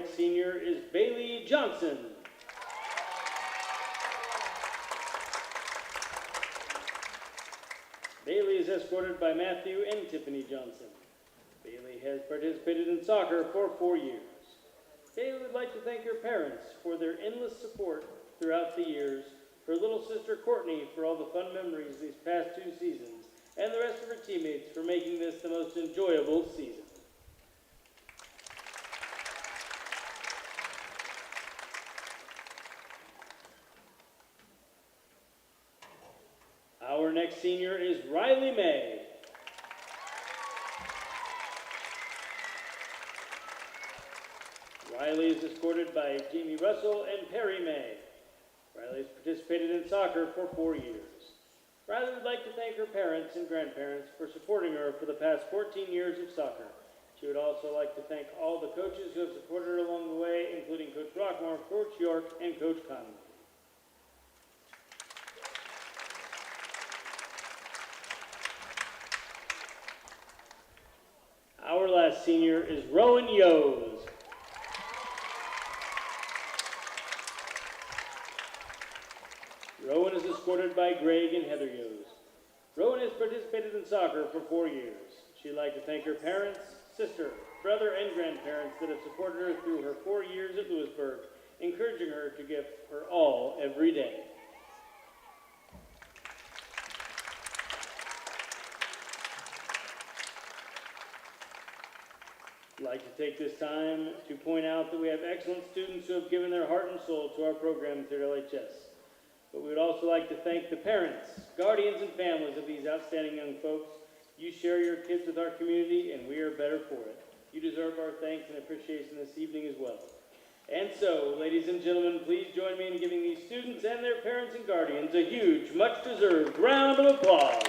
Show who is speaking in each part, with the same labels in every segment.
Speaker 1: next senior is Bailey Johnson. Bailey is escorted by Matthew and Tiffany Johnson. Bailey has participated in soccer for 4 years. Bailey would like to thank her parents for their endless support throughout the years, her little sister Courtney for all the fun memories these past 2 seasons, and the rest of her teammates for making this the most enjoyable season. Our next senior is Riley May. Riley is escorted by Jamie Russell and Perry May. Riley has participated in soccer for 4 years. Riley would like to thank her parents and grandparents for supporting her for the past 14 years of soccer. She would also like to thank all the coaches who have supported her along the way, including Coach Rockmore, Coach York, and Coach Conley. Our last senior is Rowan Yose. Rowan is escorted by Greg and Heather Yose. Rowan has participated in soccer for 4 years. She'd like to thank her parents, sister, brother, and grandparents that have supported her through her 4 years at Louisburg, encouraging her to give her all every day. I'd like to take this time to point out that we have excellent students who have given their heart and soul to our programs here at LHS. But we would also like to thank the parents, guardians, and families of these outstanding young folks. You share your kids with our community, and we are better for it. You deserve our thanks and appreciation this evening as well. And so, ladies and gentlemen, please join me in giving these students and their parents and guardians a huge, much-deserved round of applause.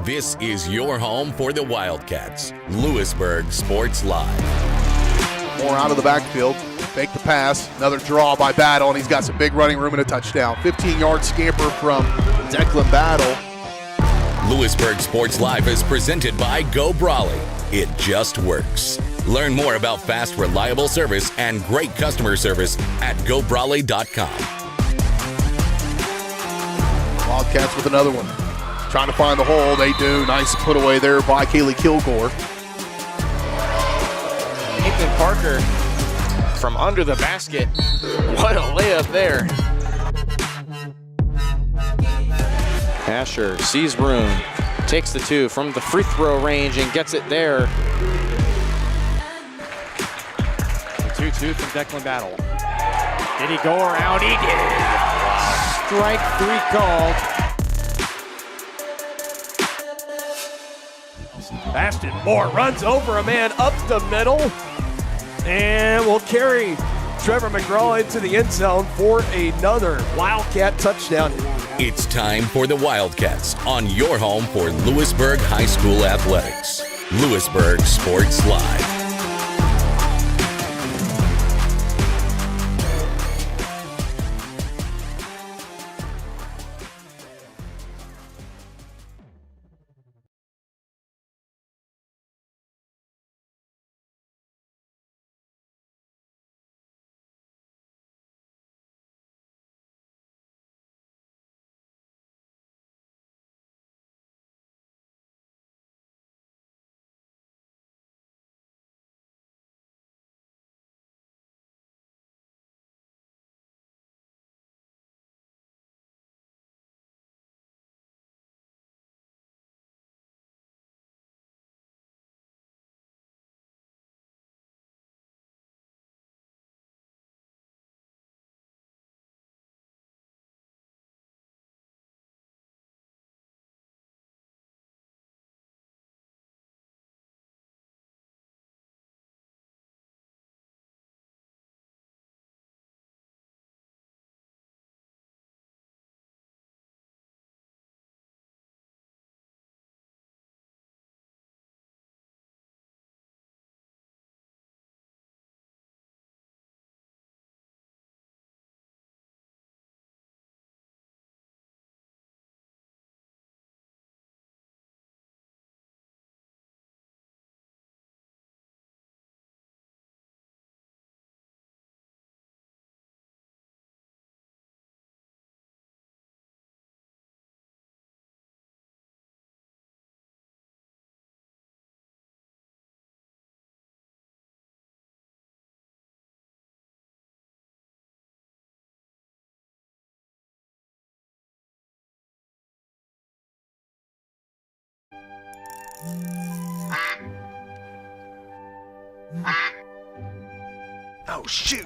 Speaker 2: This is your home for the Wildcats. Louisburg Sports Live.
Speaker 3: More out of the backfield. Fake the pass. Another draw by Battle, and he's got some big running room and a touchdown. 15-yard scamper from Declan Battle.
Speaker 2: Louisburg Sports Live is presented by Go Brawley. It just works. Learn more about fast, reliable service and great customer service at gobrawley.com.
Speaker 3: Wildcats with another one. Trying to find the hole. They do. Nice put away there by Kaylee Kilgore.
Speaker 4: Nathan Parker from under the basket. What a layup there. Asher sees room, takes the two from the free throw range and gets it there. The 2-2 from Declan Battle. Did he go around? He did. Strike three called.
Speaker 5: Ashton Moore runs over a man up the middle and will carry Trevor McGraw into the end zone for another Wildcat touchdown.
Speaker 2: It's time for the Wildcats on your home for Louisburg High School Athletics. Louisburg Sports Live.
Speaker 3: Oh, shoot.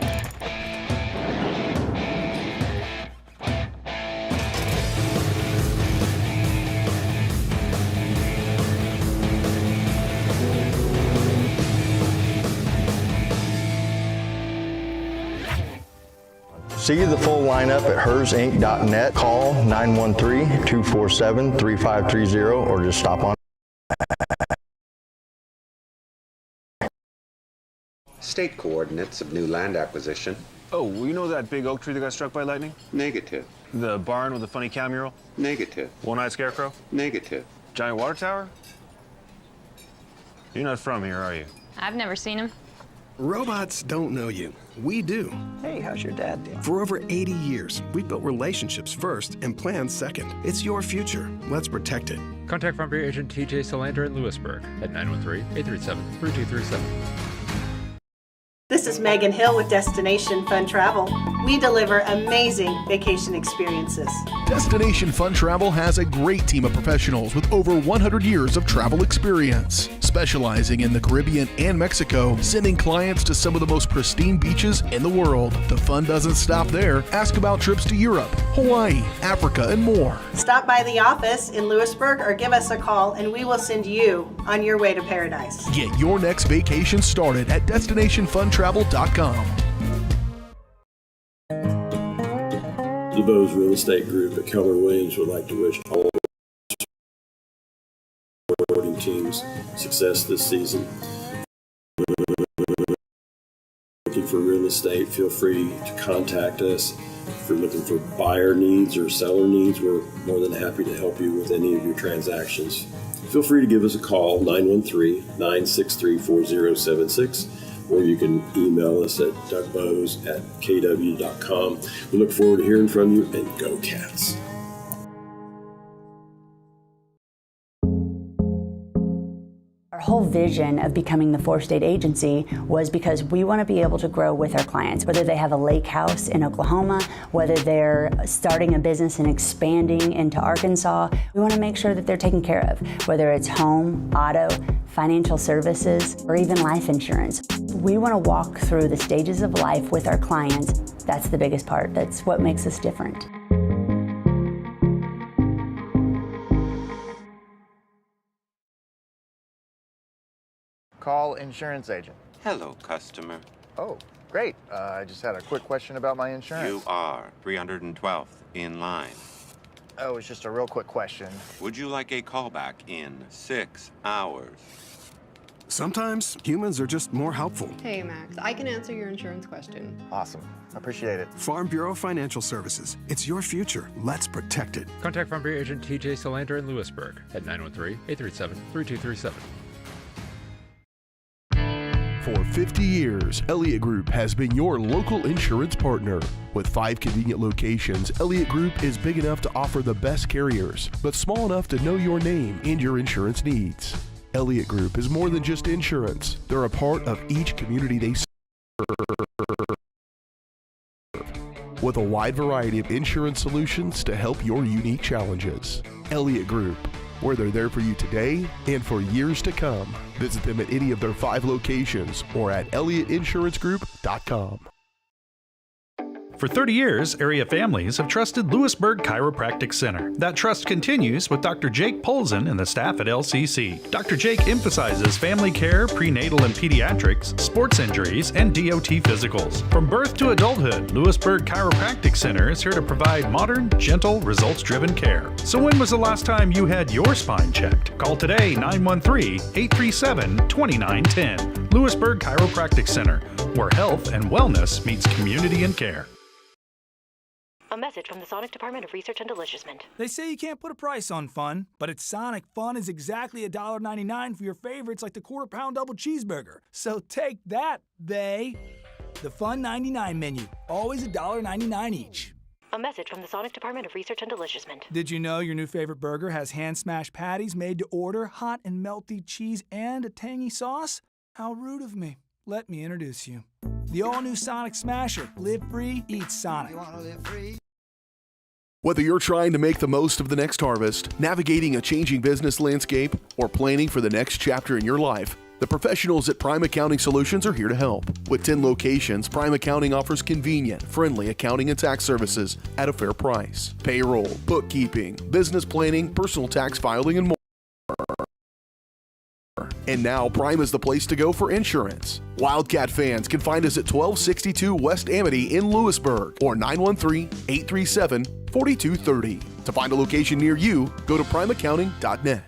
Speaker 6: See the full lineup at hersinc.net. Call 913-247-3530 or just stop on.
Speaker 7: State coordinates of new land acquisition.
Speaker 8: Oh, well, you know that big oak tree that got struck by lightning?
Speaker 7: Negative.
Speaker 8: The barn with the funny cow mural?
Speaker 7: Negative.
Speaker 8: One-eyed scarecrow?
Speaker 7: Negative.
Speaker 8: Giant water tower? You're not from here, are you?
Speaker 9: I've never seen him.
Speaker 10: Robots don't know you. We do.
Speaker 11: Hey, how's your dad doing?
Speaker 10: For over 80 years, we've built relationships first and plans second. It's your future. Let's protect it.
Speaker 12: Contact Frontier Agent TJ Salander in Louisburg at 913-837-3237.
Speaker 13: This is Megan Hill with Destination Fun Travel. We deliver amazing vacation experiences.
Speaker 3: Destination Fun Travel has a great team of professionals with over 100 years of travel experience. Specializing in the Caribbean and Mexico, sending clients to some of the most pristine beaches in the world. The fun doesn't stop there. Ask about trips to Europe, Hawaii, Africa, and more.
Speaker 13: Stop by the office in Louisburg or give us a call and we will send you on your way to paradise.
Speaker 3: Get your next vacation started at destinationfuntravel.com.
Speaker 14: DeVoe's Real Estate Group at Keller Williams would like to wish all
Speaker 9: team's success this season. Looking for real estate, feel free to contact us. If you're looking for buyer needs or seller needs, we're more than happy to help you with any of your transactions. Feel free to give us a call, 913-963-4076, or you can email us at dougbose@kw.com. We look forward to hearing from you, and go Cats.
Speaker 11: Our whole vision of becoming the 4-state agency was because we want to be able to grow with our clients, whether they have a lake house in Oklahoma, whether they're starting a business and expanding into Arkansas. We want to make sure that they're taken care of, whether it's home, auto, financial services, or even life insurance. We want to walk through the stages of life with our clients. That's the biggest part. That's what makes us different.
Speaker 14: Call insurance agent.
Speaker 15: Hello, customer.
Speaker 14: Oh, great. I just had a quick question about my insurance.
Speaker 15: You are 312th in line.
Speaker 14: Oh, it's just a real quick question.
Speaker 15: Would you like a callback in 6 hours?
Speaker 10: Sometimes humans are just more helpful.
Speaker 16: Hey, Max, I can answer your insurance question.
Speaker 14: Awesome. Appreciate it.
Speaker 10: Farm Bureau Financial Services. It's your future. Let's protect it.
Speaker 12: Contact Farm Bureau agent TJ Solander in Louisburg at 913-837-3237.
Speaker 3: For 50 years, Elliott Group has been your local insurance partner. With 5 convenient locations, Elliott Group is big enough to offer the best carriers, but small enough to know your name and your insurance needs. Elliott Group is more than just insurance. They're a part of each community they serve, with a wide variety of insurance solutions to help your unique challenges. Elliott Group, where they're there for you today and for years to come. Visit them at any of their 5 locations or at ElliottInsuranceGroup.com.
Speaker 17: For 30 years, area families have trusted Louisburg Chiropractic Center. That trust continues with Dr. Jake Polzin and the staff at LCC. Dr. Jake emphasizes family care, prenatal and pediatrics, sports injuries, and DOT physicals. From birth to adulthood, Louisburg Chiropractic Center is here to provide modern, gentle, results-driven care. So when was the last time you had your spine checked? Call today, 913-837-2910. Louisburg Chiropractic Center, where health and wellness meets community and care.
Speaker 18: A message from the Sonic Department of Research and Deliciousment.
Speaker 19: They say you can't put a price on fun, but at Sonic, fun is exactly $1.99 for your favorites like the quarter-pound double cheeseburger. So take that, they. The Fun 99 menu, always $1.99 each.
Speaker 18: A message from the Sonic Department of Research and Deliciousment.
Speaker 19: Did you know your new favorite burger has hand-smashed patties made to order, hot and melty cheese, and a tangy sauce? How rude of me. Let me introduce you. The all-new Sonic Smasher. Live free, eat Sonic.
Speaker 3: Whether you're trying to make the most of the next harvest, navigating a changing business landscape, or planning for the next chapter in your life, the professionals at Prime Accounting Solutions are here to help. With 10 locations, Prime Accounting offers convenient, friendly accounting and tax services at a fair price. Payroll, bookkeeping, business planning, personal tax filing, and more. And now Prime is the place to go for insurance. Wildcat fans can find us at 1262 West Amity in Louisburg or 913-837-4230. To find a location near you, go to primeaccounting.net.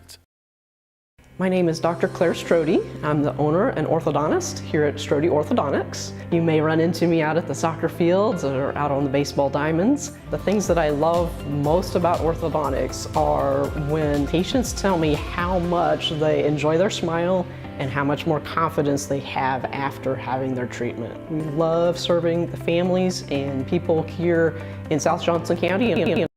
Speaker 20: My name is Dr. Claire Strode. I'm the owner and orthodontist here at Strode Orthodontics. You may run into me out at the soccer fields or out on the baseball diamonds. The things that I love most about orthodontics are when patients tell me how much they enjoy their smile and how much more confidence they have after having their treatment. We love serving the families and people here in South Johnson County and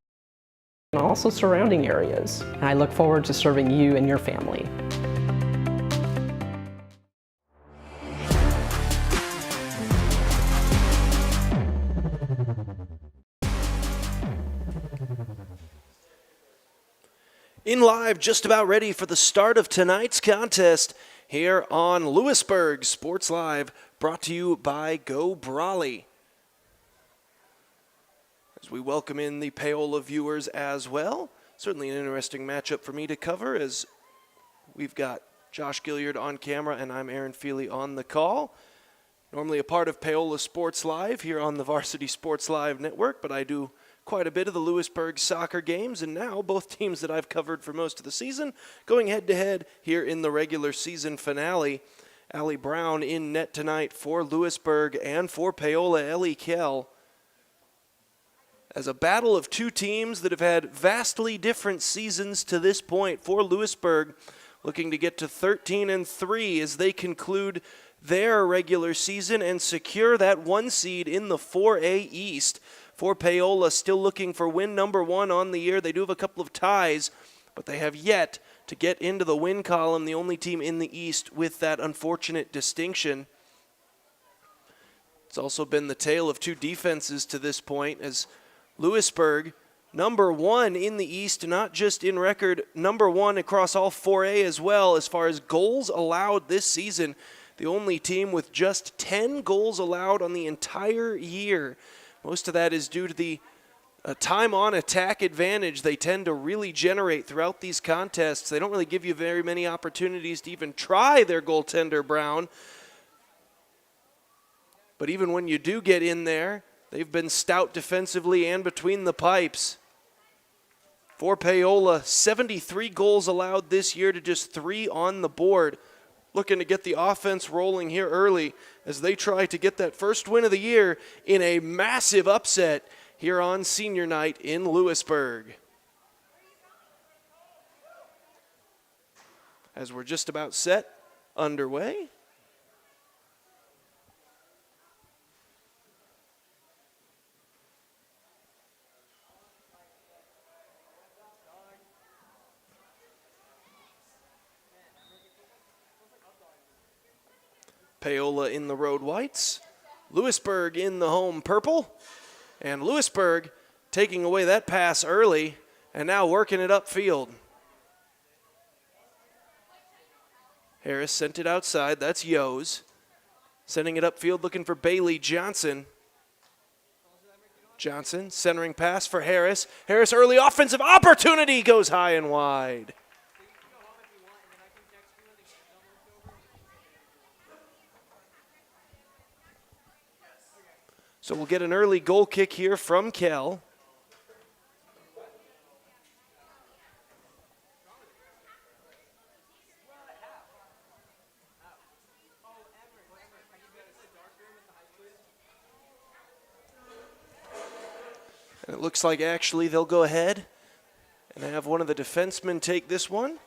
Speaker 20: also surrounding areas. And I look forward to serving you and your family.
Speaker 5: In live, just about ready for the start of tonight's contest here on Louisburg Sports Live, brought to you by Go Brawley. As we welcome in the Paola viewers as well. Certainly an interesting matchup for me to cover as we've got Josh Gilliard on camera and I'm Aaron Feely on the call. Normally a part of Paola Sports Live here on the Varsity Sports Live Network, but I do quite a bit of the Louisburg soccer games, and now both teams that I've covered for most of the season going head-to-head here in the regular season finale. Allie Brown in net tonight for Louisburg and for Paola Ellie Kell. As a battle of two teams that have had vastly different seasons to this point. For Louisburg, looking to get to 13-3 as they conclude their regular season and secure that 1 seed in the 4A East. For Paola, still looking for win number 1 on the year. They do have a couple of ties, but they have yet to get into the win column, the only team in the East with that unfortunate distinction. It's also been the tale of two defenses to this point, as Louisburg, number 1 in the East, not just in record, number 1 across all 4A as well as far as goals allowed this season. The only team with just 10 goals allowed on the entire year. Most of that is due to the time on attack advantage they tend to really generate throughout these contests. They don't really give you very many opportunities to even try their goaltender, Brown. But even when you do get in there, they've been stout defensively and between the pipes. For Paola, 73 goals allowed this year to just 3 on the board. Looking to get the offense rolling here early as they try to get that first win of the year in a massive upset here on senior night in Louisburg. As we're just about set underway. Paola in the road whites, Louisburg in the home purple, and Louisburg taking away that pass early and now working it upfield. Harris sent it outside, that's Yos. Sending it upfield looking for Bailey Johnson. Johnson centering pass for Harris. Harris early offensive opportunity goes high and wide. So we'll get an early goal kick here from Kell. And it looks like actually they'll go ahead and have one of the defensemen take this one.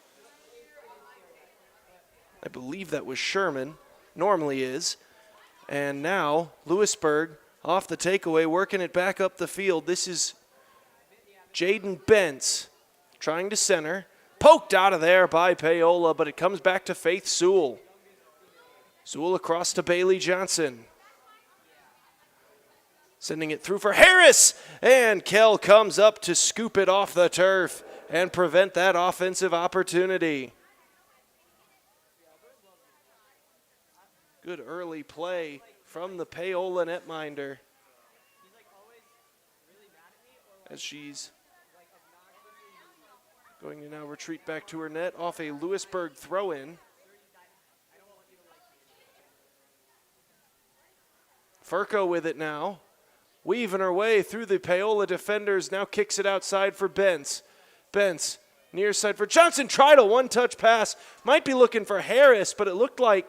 Speaker 5: I believe that was Sherman, normally is. And now Louisburg off the takeaway, working it back up the field. This is Jaden Bentz trying to center. Poked out of there by Paola, but it comes back to Faith Sewell. Sewell across to Bailey Johnson. Sending it through for Harris, and Kell comes up to scoop it off the turf and prevent that offensive opportunity. Good early play from the Paola netminder as she's going to now retreat back to her net off a Louisburg throw-in. Furco with it now, weaving her way through the Paola defenders, now kicks it outside for Bentz. Bentz near side for Johnson, tried a one-touch pass, might be looking for Harris, but it looked like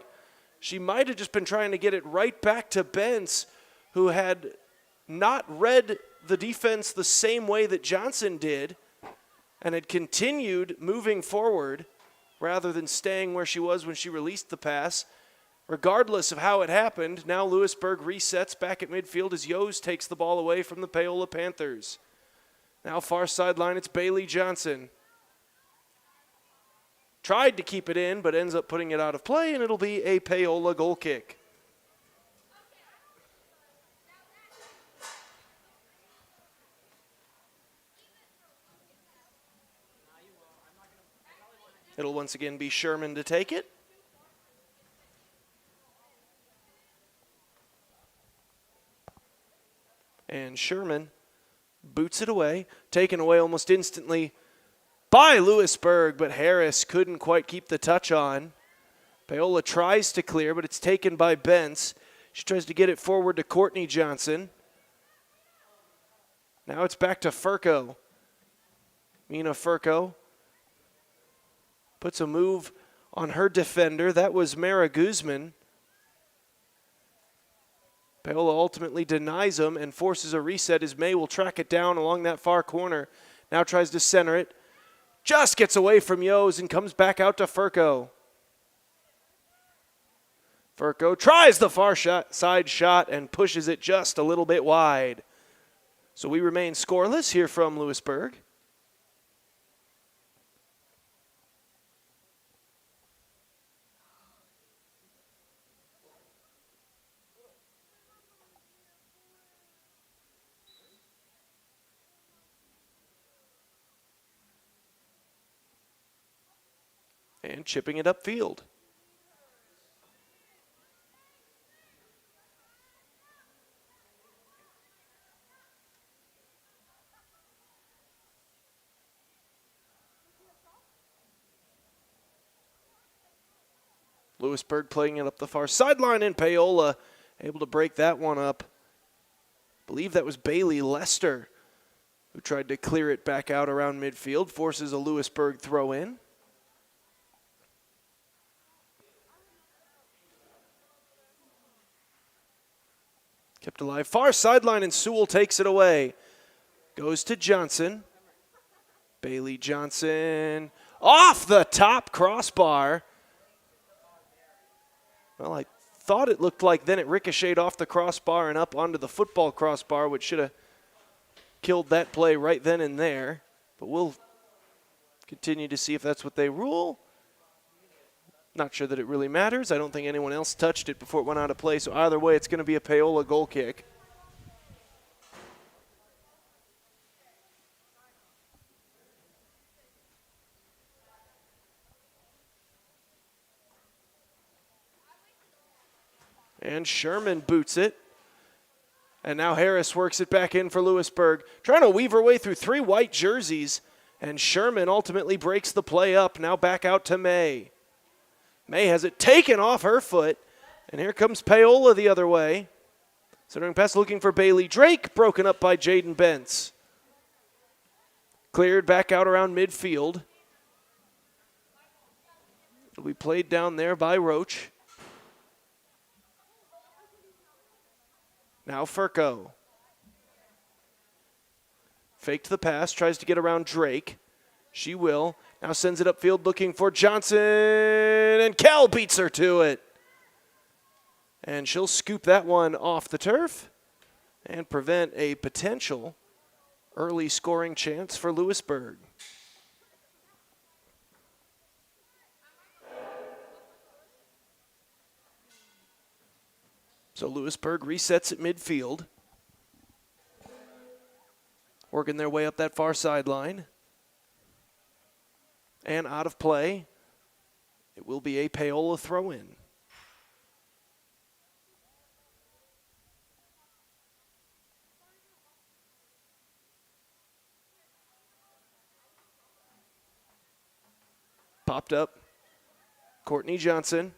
Speaker 5: she might have just been trying to get it right back to Bentz, who had not read the defense the same way that Johnson did and had continued moving forward rather than staying where she was when she released the pass. Regardless of how it happened, now Louisburg resets back at midfield as Yos takes the ball away from the Paola Panthers. Now far sideline, it's Bailey Johnson. Tried to keep it in, but ends up putting it out of play, and it'll be a Paola goal kick. It'll once again be Sherman to take it. And Sherman boots it away, taken away almost instantly by Louisburg, but Harris couldn't quite keep the touch on. Paola tries to clear, but it's taken by Bentz. She tries to get it forward to Courtney Johnson. Now it's back to Furco. Mina Furco puts a move on her defender. That was Mara Guzman. Paola ultimately denies him and forces a reset as May will track it down along that far corner. Now tries to center it. Just gets away from Yos and comes back out to Furco. Furco tries the far side shot and pushes it just a little bit wide. So we remain scoreless here from Louisburg. And chipping it upfield. Louisburg playing it up the far sideline, and Paola able to break that one up. I believe that was Bailey Lester who tried to clear it back out around midfield, forces a Louisburg throw in. Kept alive, far sideline, and Sewell takes it away. Goes to Johnson. Bailey Johnson off the top crossbar. Well, I thought it looked like then it ricocheted off the crossbar and up onto the football crossbar, which should have killed that play right then and there. But we'll continue to see if that's what they rule. Not sure that it really matters. I don't think anyone else touched it before it went out of play. So either way, it's going to be a Paola goal kick. And Sherman boots it. And now Harris works it back in for Louisburg. Trying to weave her way through three white jerseys. And Sherman ultimately breaks the play up. Now back out to May. May has it taken off her foot. And here comes Paola the other way. Centering pass looking for Bailey Drake. Broken up by Jaden Bentz. Cleared back out around midfield. It'll be played down there by Roach. Now Furco. Faked the pass, tries to get around Drake. She will. Now sends it upfield looking for Johnson, and Cal beats her to it. And she'll scoop that one off the turf and prevent a potential early scoring chance for Louisburg. So Louisburg resets at midfield. Working their way up that far sideline. And out of play. It will be a Paola throw-in. Popped up. Courtney Johnson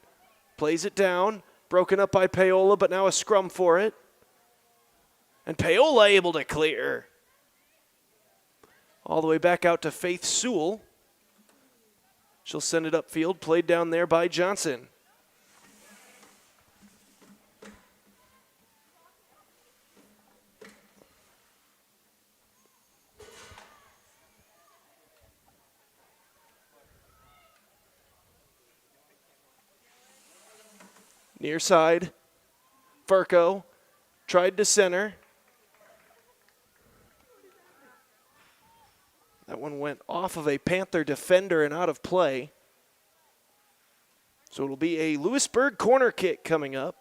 Speaker 5: plays it down. Broken up by Paola, but now a scrum for it. And Paola able to clear. All the way back out to Faith Sewell. She'll send it upfield, played down there by Johnson. Near side, Furco tried to center. That one went off of a Panther defender and out of play. So it'll be a Louisburg corner kick coming up.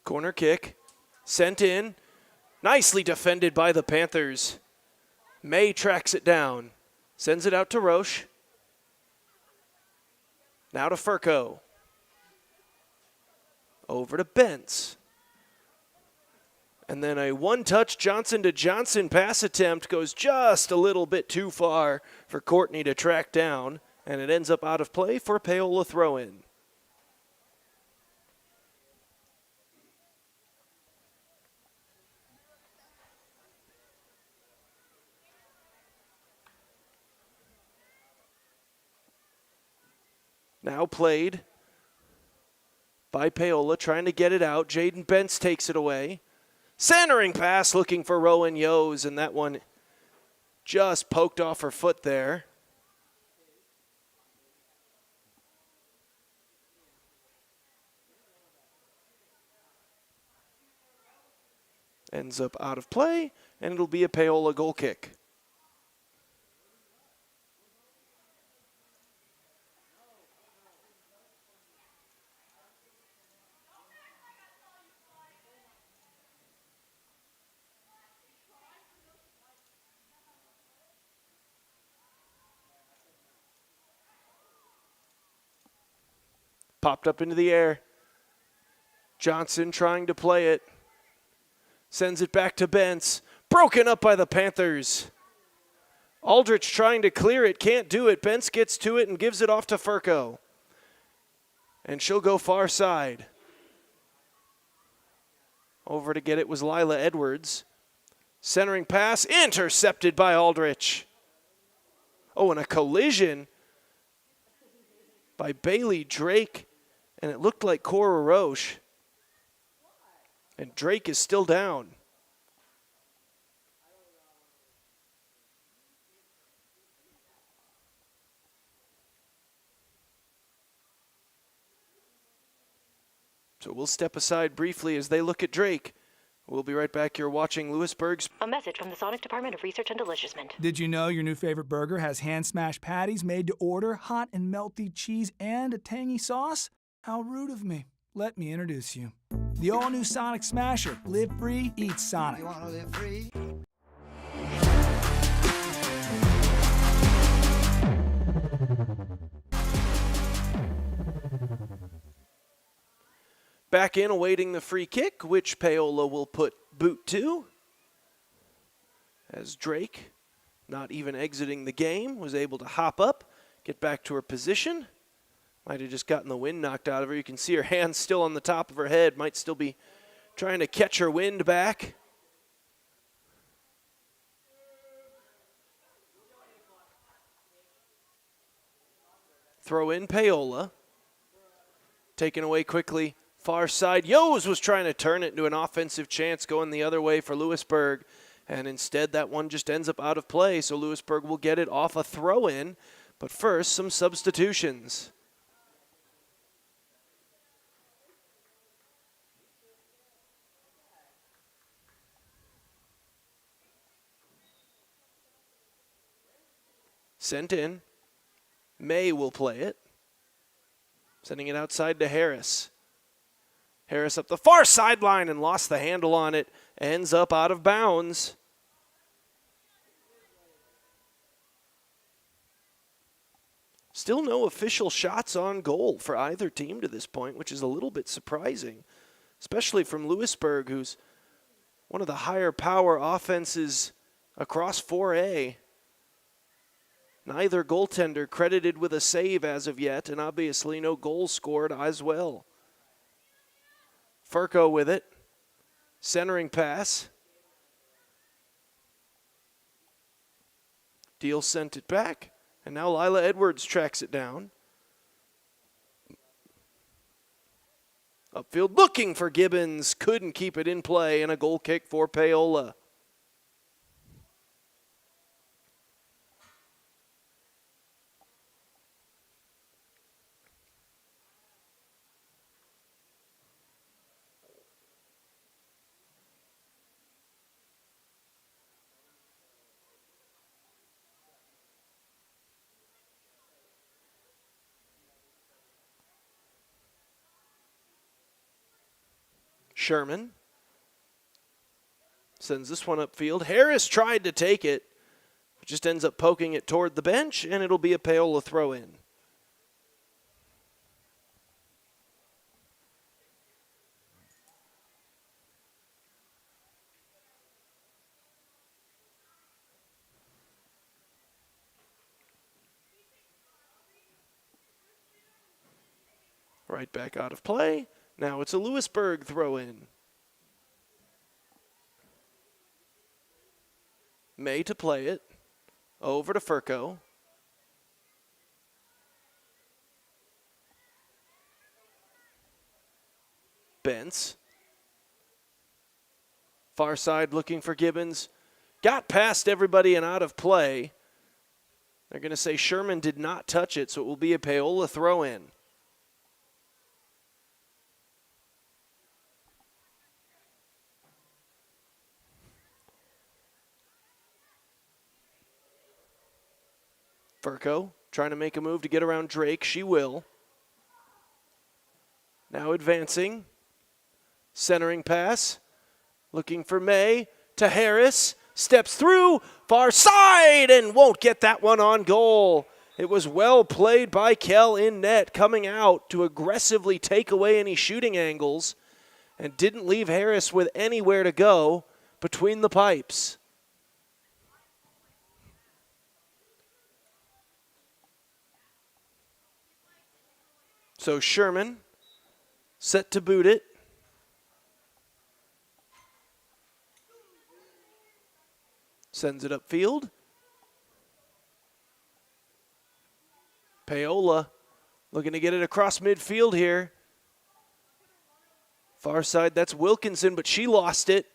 Speaker 5: Corner kick. Sent in. Nicely defended by the Panthers. May tracks it down. Sends it out to Roche. Now to Furco. Over to Bentz. And then a one-touch Johnson to Johnson pass attempt goes just a little bit too far for Courtney to track down, and it ends up out of play for a Paola throw-in. Now played by Paola, trying to get it out. Jaden Bentz takes it away. Centering pass looking for Rowan Yos, and that one just poked off her foot there. Ends up out of play, and it'll be a Paola goal kick. Popped up into the air. Johnson trying to play it. Sends it back to Bentz. Broken up by the Panthers. Aldrich trying to clear it. Can't do it. Bentz gets to it and gives it off to Furco. And she'll go far side. Over to get it was Lila Edwards. Centering pass intercepted by Aldrich. Oh, and a collision by Bailey Drake. And it looked like Cora Roche. And Drake is still down. So we'll step aside briefly as they look at Drake. We'll be right back. You're watching Louisburg's.
Speaker 18: A message from the Sonic Department of Research and Deliciousment.
Speaker 19: Did you know your new favorite burger has hand-smashed patties made to order, hot and melty cheese, and a tangy sauce? How rude of me. Let me introduce you. The all-new Sonic Smasher. Live free, eat Sonic. You wanna live free?
Speaker 5: Back in, awaiting the free kick, which Paola will put boot to. As Drake, not even exiting the game, was able to hop up, get back to her position. Might have just gotten the wind knocked out of her. You can see her hands still on the top of her head. Might still be trying to catch her wind back. Throw in Paola. Taken away quickly. Far side. Yos was trying to turn it into an offensive chance going the other way for Louisburg. And instead that one just ends up out of play. So Louisburg will get it off a throw in. But first, some substitutions. Sent in. May will play it. Sending it outside to Harris. Harris up the far sideline and lost the handle on it. Ends up out of bounds. Still no official shots on goal for either team to this point, which is a little bit surprising, especially from Louisburg, who's one of the higher power offenses across 4A. Neither goaltender credited with a save as of yet, and obviously no goals scored as well. Furco with it. Centering pass. Deal sent it back, and now Lila Edwards tracks it down. Upfield looking for Gibbons. Couldn't keep it in play, and a goal kick for Paola. Sherman sends this one upfield. Harris tried to take it, but just ends up poking it toward the bench, and it'll be a Paola throw-in. Right back out of play. Now it's a Louisburg throw-in. May to play it. Over to Furco. Bentz. Far side looking for Gibbons. Got past everybody and out of play. They're going to say Sherman did not touch it, so it will be a Paola throw-in. Furco trying to make a move to get around Drake. She will. Now advancing. Centering pass. Looking for May to Harris. Steps through. Far side and won't get that one on goal. It was well played by Kell in net, coming out to aggressively take away any shooting angles and didn't leave Harris with anywhere to go between the pipes. So Sherman set to boot it. Sends it upfield. Paola looking to get it across midfield here. Far side, that's Wilkinson, but she lost it.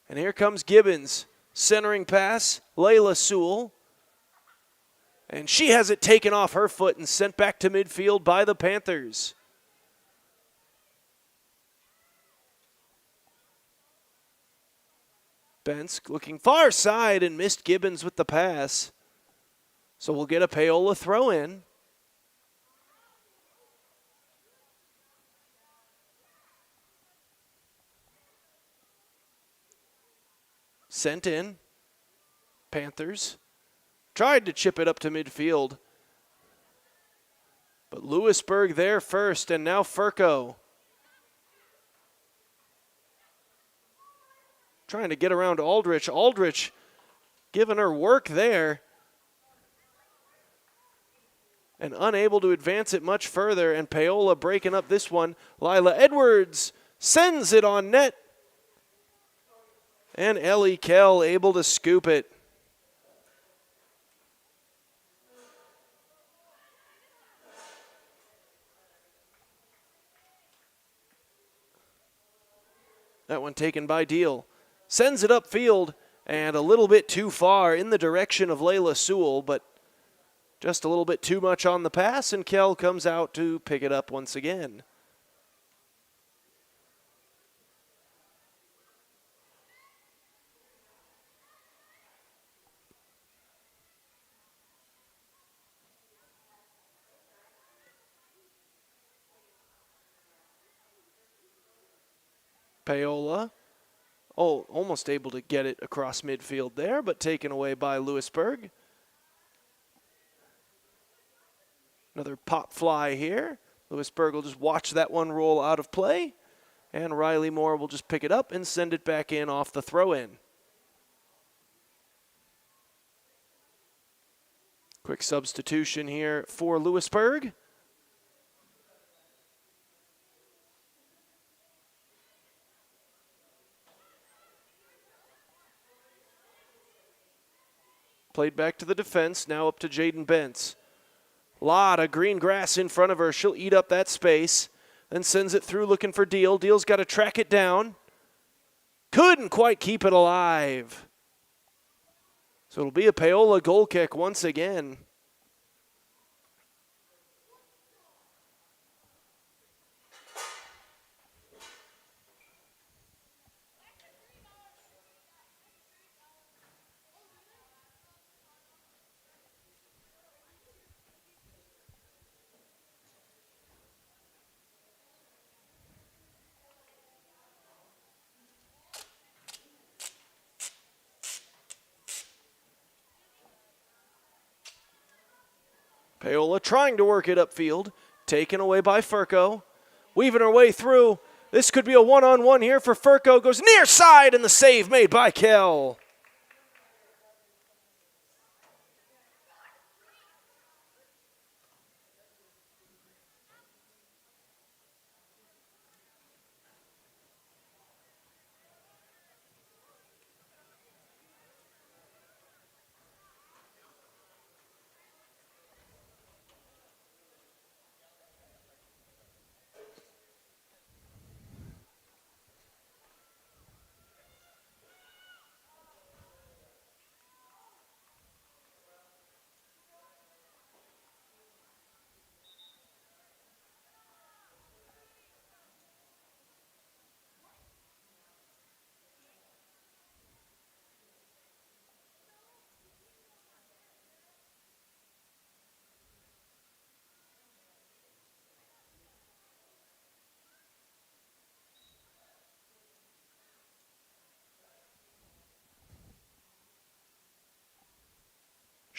Speaker 5: And here comes Gibbons. Centering pass, Layla Sewell. And she has it taken off her foot and sent back to midfield by the Panthers. Bentz looking far side and missed Gibbons with the pass. So we'll get a Paola throw in. Sent in. Panthers tried to chip it up to midfield. But Louisburg there first, and now Furco. Trying to get around Aldrich. Aldrich giving her work there. And unable to advance it much further. And Paola breaking up this one. Lila Edwards sends it on net. And Ellie Kell able to scoop it. That one taken by Deal. Sends it upfield and a little bit too far in the direction of Layla Sewell, but just a little bit too much on the pass, and Kell comes out to pick it up once again. Paola, almost able to get it across midfield there, but taken away by Louisburg. Another pop fly here. Louisburg will just watch that one roll out of play, and Riley Moore will just pick it up and send it back in off the throw-in. Quick substitution here for Louisburg. Played back to the defense, now up to Jaden Bentz. Lot of green grass in front of her. She'll eat up that space. Then sends it through looking for Deal. Deal's got to track it down. Couldn't quite keep it alive. So it'll be a Paola goal kick once again. Paola trying to work it upfield. Taken away by Furco. Weaving her way through. This could be a one-on-one here for Furco. Goes near side and the save made by Kell.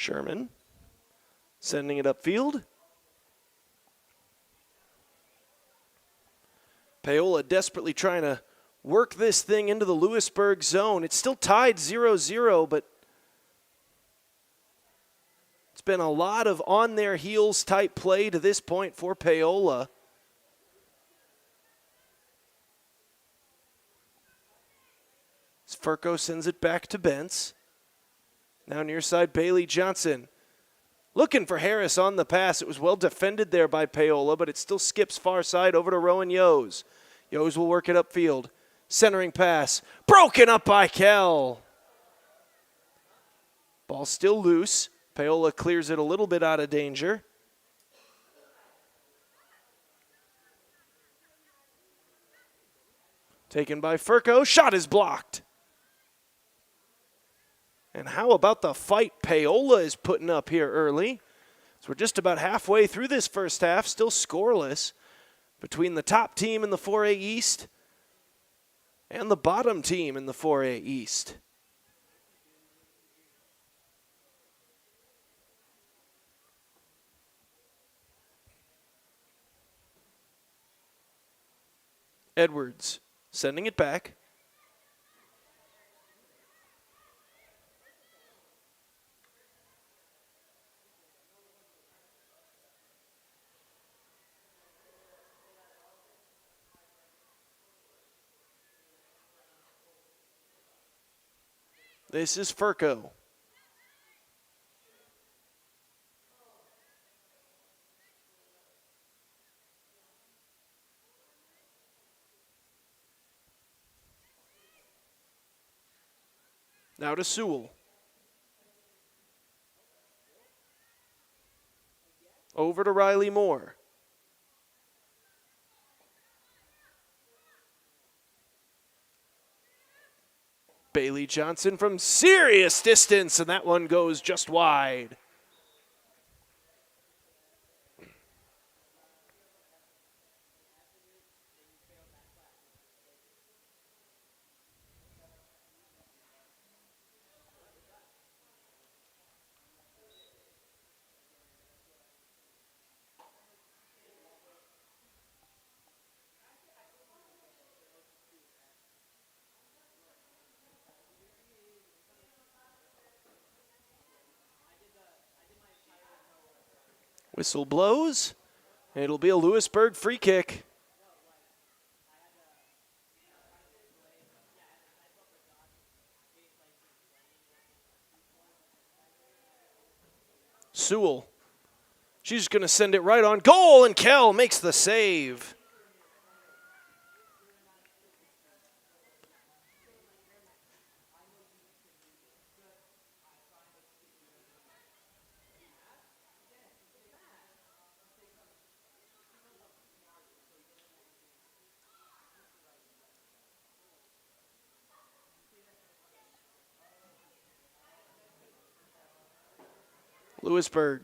Speaker 5: Sherman sending it upfield. Paola desperately trying to work this thing into the Louisburg zone. It's still tied 0-0, but it's been a lot of on their heels type play to this point for Paola. Furco sends it back to Bentz. Now near side, Bailey Johnson. Looking for Harris on the pass. It was well defended there by Paola, but it still skips far side over to Rowan Yos. Yos will work it upfield. Centering pass. Broken up by Kell. Ball still loose. Paola clears it a little bit out of danger. Taken by Furco. Shot is blocked. And how about the fight Paola is putting up here early? So we're just about halfway through this first half, still scoreless between the top team in the 4A East and the bottom team in the 4A East. Edwards sending it back. This is Furco. Now to Sewell. Over to Riley Moore. Bailey Johnson from serious distance, and that one goes just wide. Whistle blows. It'll be a Louisburg free kick. Sewell. She's going to send it right on goal, and Kell makes the save. Louisburg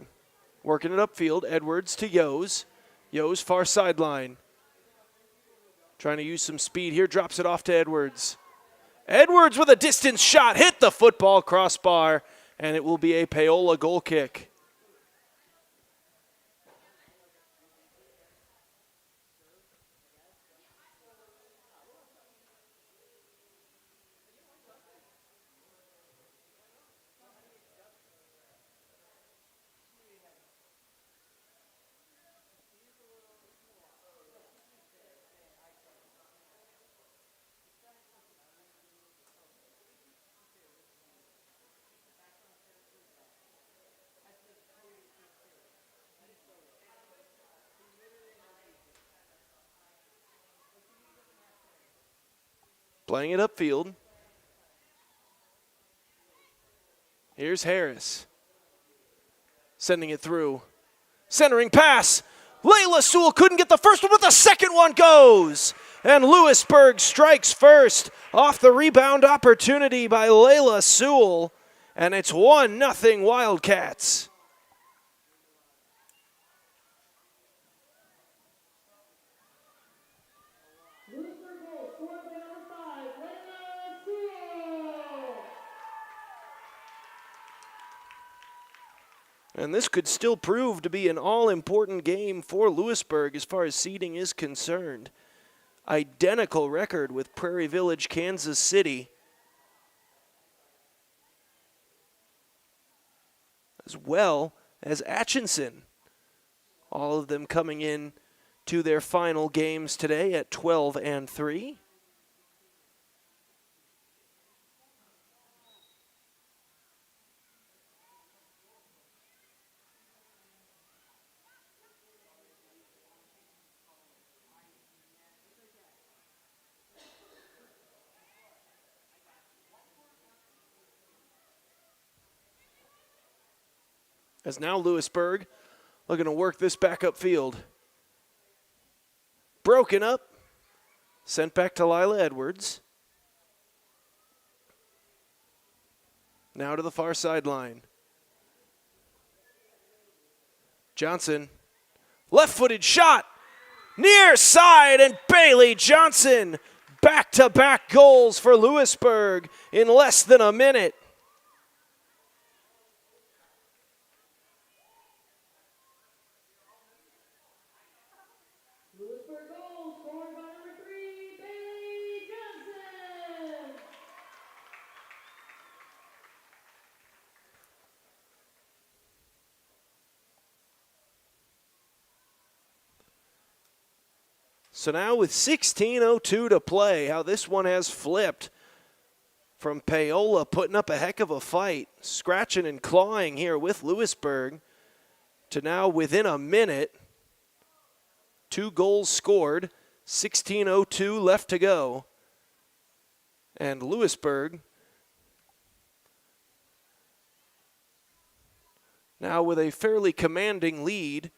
Speaker 5: working it upfield. Edwards to Yos. Yos far sideline. Trying to use some speed here. Drops it off to Edwards. Edwards with a distance shot. Hit the football crossbar. And it will be a Paola goal kick. Playing it upfield. Here's Harris. Sending it through. Centering pass. Layla Sewell couldn't get the first one, but the second one goes. And Louisburg strikes first off the rebound opportunity by Layla Sewell. And it's 1-0 Wildcats. And this could still prove to be an all-important game for Louisburg as far as seeding is concerned. Identical record with Prairie Village, Kansas City, as well as Atchison. All of them coming in to their final games today at 12-3. As now Louisburg looking to work this back upfield. Broken up. Sent back to Lila Edwards. Now to the far sideline. Johnson. Left-footed shot. Near side, and Bailey Johnson. Back-to-back goals for Louisburg in less than a minute. So now with 16:02 to play, how this one has flipped from Paola putting up a heck of a fight, scratching and clawing here with Louisburg, to now within a minute, 2 goals scored, 16:02 left to go. And Louisburg now with a fairly commanding lead,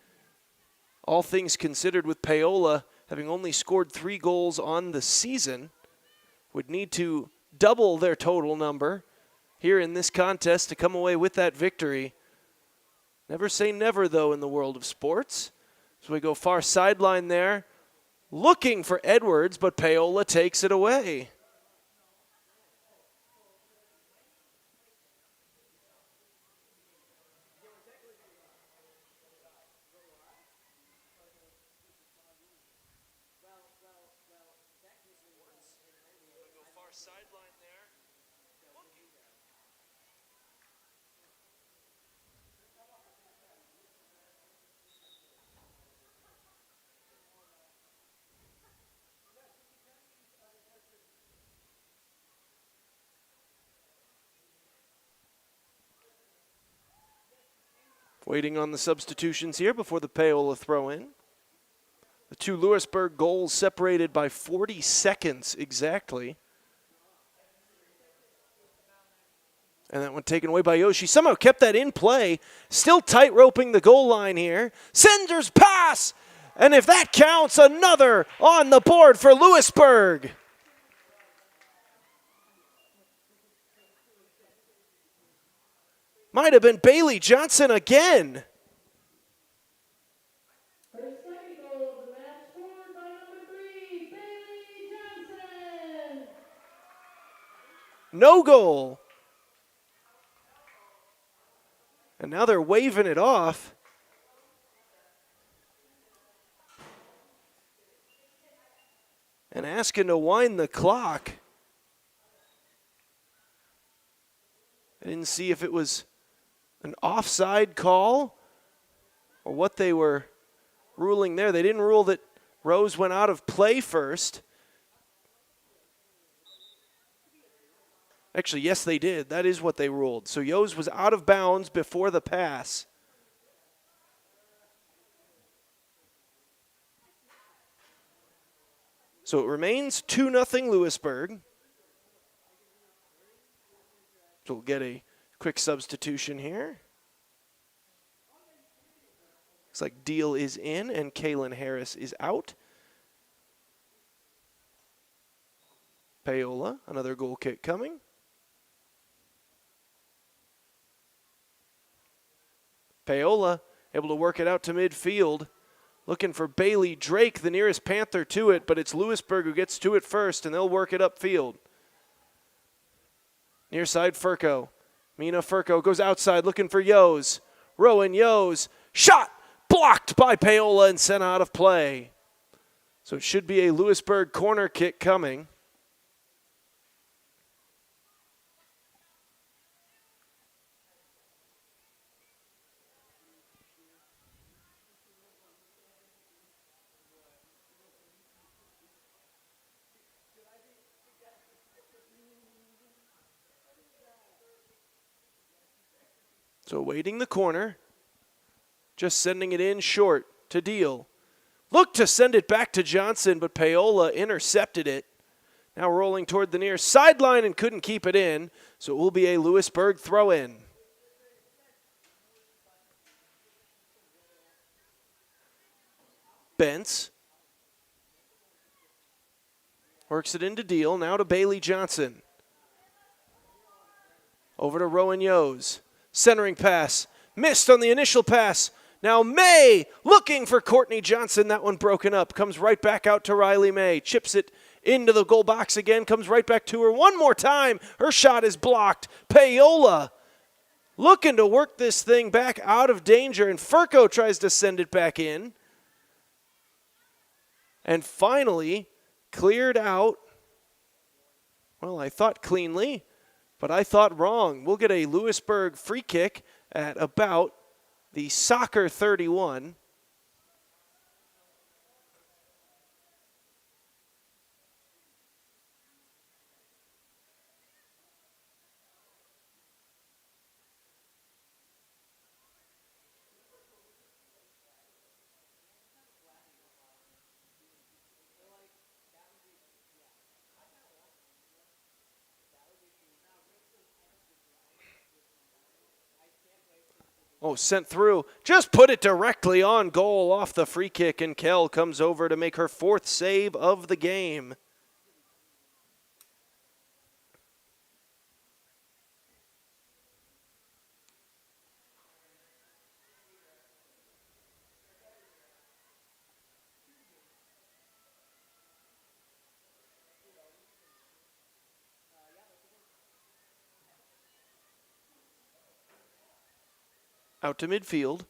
Speaker 5: all things considered, with Paola having only scored 3 goals on the season, would need to double their total number here in this contest to come away with that victory. Never say never, though, in the world of sports. So we go far sideline there, looking for Edwards, but Paola takes it away. Waiting on the substitutions here before the Paola throw in. The 2 Louisburg goals separated by 40 seconds exactly. And that one taken away by Yoshi. Somehow kept that in play. Still tight roping the goal line here. Sender's pass! And if that counts, another on the board for Louisburg. Might have been Bailey Johnson again. No goal. And now they're waving it off. And asking to wind the clock. I didn't see if it was an offside call or what they were ruling there. They didn't rule that Rose went out of play first. Actually, yes, they did. That is what they ruled. So Yos was out of bounds before the pass. So it remains 2-0 Louisburg. So we'll get a quick substitution here. Looks like Deal is in and Kaylin Harris is out. Paola, another goal kick coming. Paola able to work it out to midfield. Looking for Bailey Drake, the nearest Panther to it, but it's Louisburg who gets to it first, and they'll work it upfield. Near side, Furco. Mina Furco goes outside looking for Yos. Rowan Yo's shot blocked by Paola and sent out of play. So it should be a Louisburg corner kick coming. So waiting the corner, just sending it in short to Deal. Looked to send it back to Johnson, but Paola intercepted it. Now rolling toward the near sideline and couldn't keep it in, so it will be a Louisburg throw-in. Bentz works it into Deal, now to Bailey Johnson. Over to Rowan Yo's. Centering pass, missed on the initial pass. Now May looking for Courtney Johnson. That one broken up. Comes right back out to Riley May. Chips it into the goal box again. Comes right back to her one more time. Her shot is blocked. Paola looking to work this thing back out of danger. And Furco tries to send it back in. And finally cleared out. Well, I thought cleanly, but I thought wrong. We'll get a Louisburg free kick at about the soccer 31. Oh, sent through. Just put it directly on goal off the free kick, and Kell comes over to make her fourth save of the game. Out to midfield.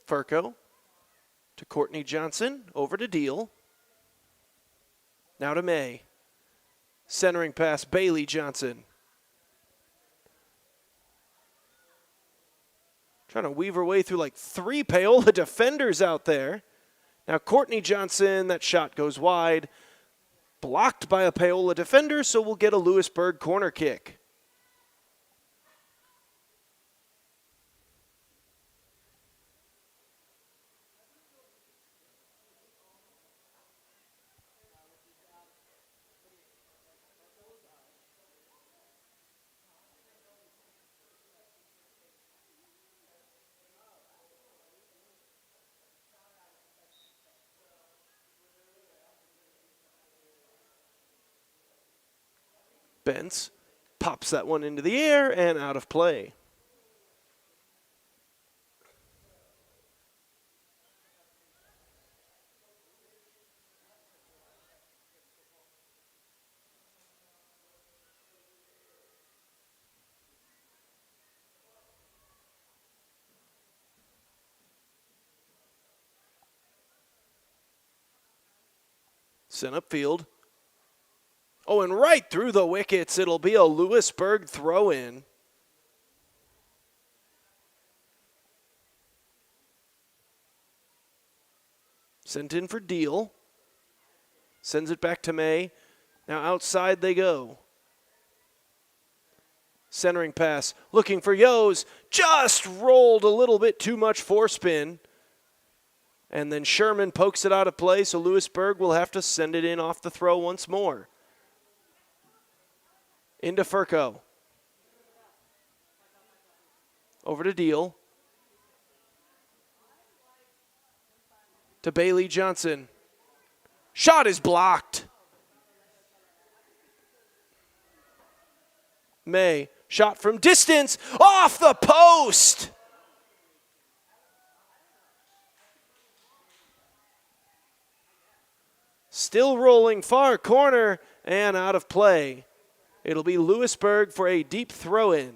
Speaker 5: Furco to Courtney Johnson, over to Deal. Now to May. Centering pass, Bailey Johnson. Trying to weave her way through like three Paola defenders out there. Now Courtney Johnson, that shot goes wide. Blocked by a Paola defender, so we'll get a Louisburg corner kick. Bentz pops that one into the air and out of play. Sent upfield. Oh, and right through the wickets, it'll be a Louisburg throw-in. Sent in for Deal. Sends it back to May. Now outside they go. Centering pass, looking for Yo's. Just rolled a little bit too much forespin. And then Sherman pokes it out of play, so Louisburg will have to send it in off the throw once more. Into Furco. Over to Deal. To Bailey Johnson. Shot is blocked. May, shot from distance, off the post. Still rolling far corner and out of play. It'll be Louisburg for a deep throw in.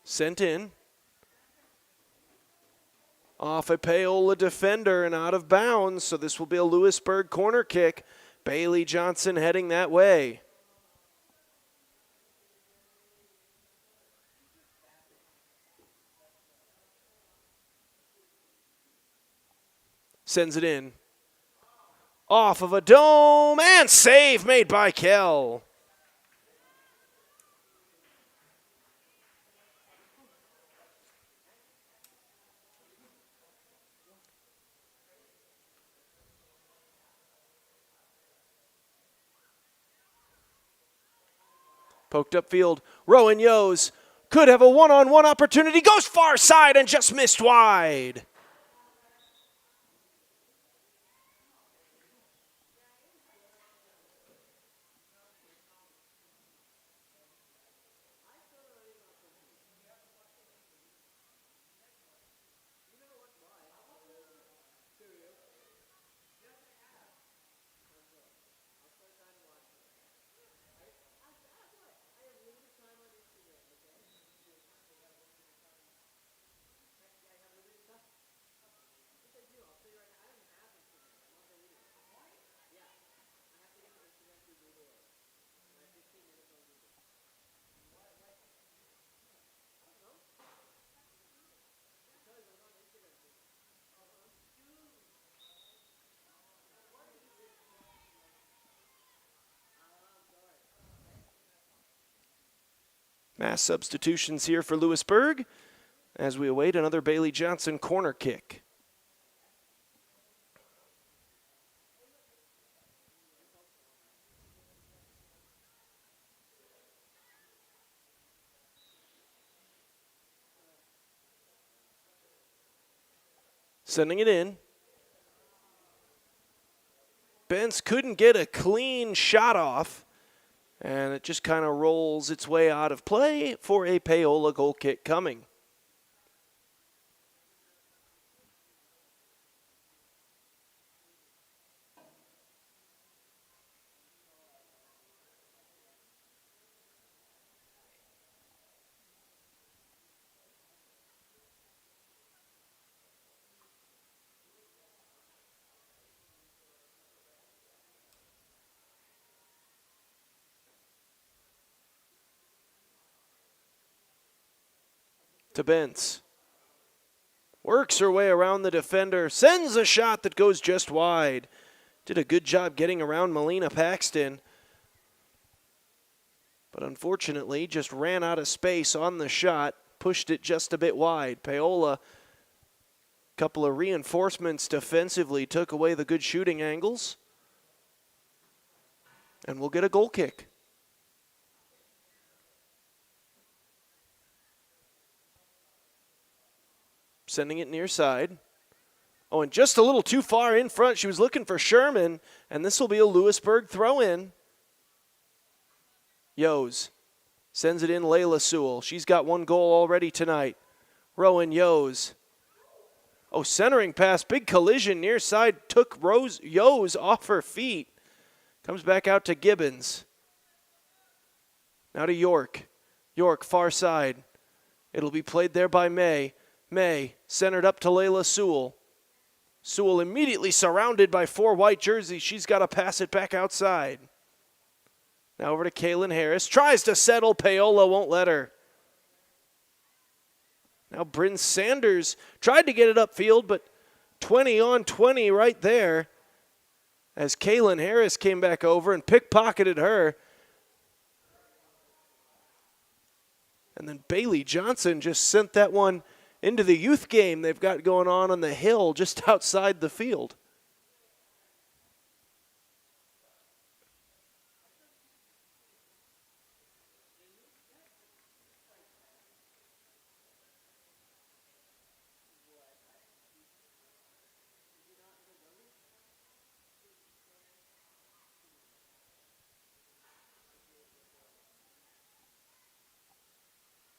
Speaker 5: Sent in. Off a Paola defender and out of bounds, so this will be a Louisburg corner kick. Bailey Johnson heading that way. Sends it in. Off of a dome and save made by Kell. Poked upfield, Rowan Yos could have a one-on-one opportunity, goes far side and just missed wide. Mass substitutions here for Louisburg as we await another Bailey Johnson corner kick. Sending it in. Bence couldn't get a clean shot off, and it just kind of rolls its way out of play for a Paola goal kick coming. To Bence. Works her way around the defender, sends a shot that goes just wide. Did a good job getting around Melina Paxton, but unfortunately just ran out of space on the shot, pushed it just a bit wide. Paola, a couple of reinforcements defensively, took away the good shooting angles, and we'll get a goal kick. Sending it near side. Oh, and just a little too far in front. She was looking for Sherman, and this will be a Louisburg throw-in. Yos sends it in, Layla Sewell. She's got one goal already tonight. Rowan Yos. Oh, centering pass, big collision near side, took Yos off her feet. Comes back out to Gibbons. Now to York. York, far side. It'll be played there by May. May centered up to Layla Sewell. Sewell immediately surrounded by four white jerseys. She's got to pass it back outside. Now over to Kaylin Harris. Tries to settle. Paola won't let her. Now Bryn Sanders tried to get it upfield, but 20 on 20 right there as Kaylin Harris came back over and pickpocketed her. And then Bailey Johnson just sent that one into the youth game they've got going on the hill just outside the field.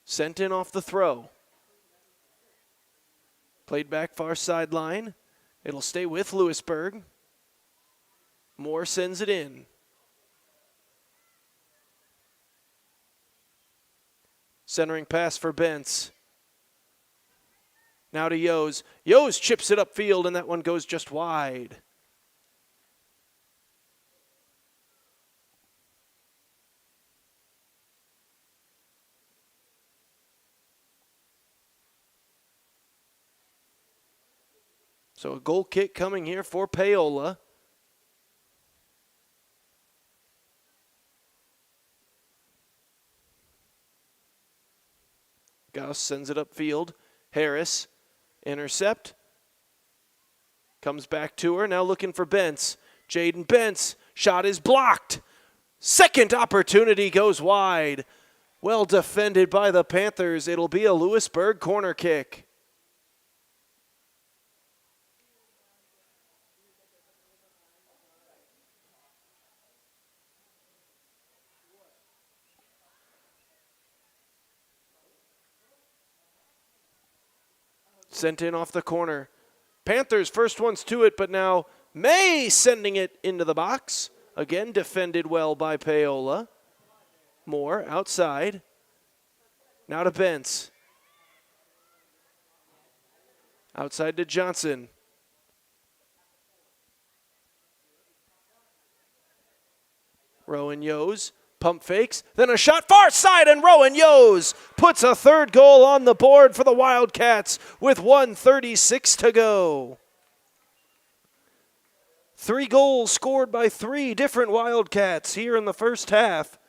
Speaker 5: Sent in off the throw. Played back far sideline. It'll stay with Louisburg. Moore sends it in. Centering pass for Bentz. Now to Yos. Yos chips it upfield, and that one goes just wide. So a goal kick coming here for Paola. Gauss sends it upfield. Harris, intercept. Comes back to her, now looking for Bentz. Jaden Bentz, shot is blocked. Second opportunity goes wide. Well defended by the Panthers. It'll be a Louisburg corner kick. Sent in off the corner. Panthers first ones to it, but now May sending it into the box. Again, defended well by Paola. Moore outside. Now to Bentz. Outside to Johnson. Rowan Yos. Pump fakes, then a shot far side, and Rowan Yos puts a third goal on the board for the Wildcats with 1:36 to go. 3 goals scored by 3 different Wildcats here in the first half.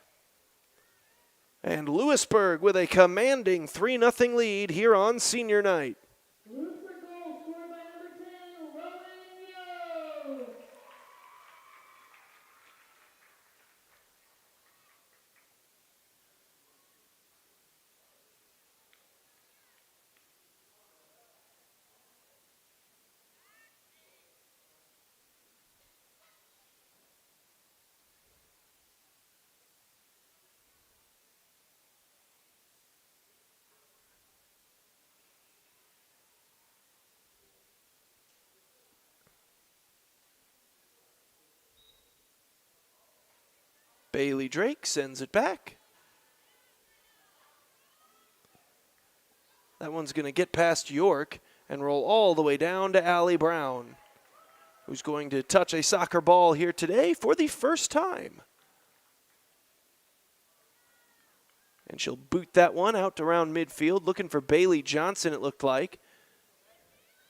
Speaker 5: And Louisburg with a commanding 3-0 lead here on senior night. Bailey Drake sends it back. That one's going to get past York and roll all the way down to Allie Brown, who's going to touch a soccer ball here today for the first time. And she'll boot that one out around midfield, looking for Bailey Johnson, it looked like.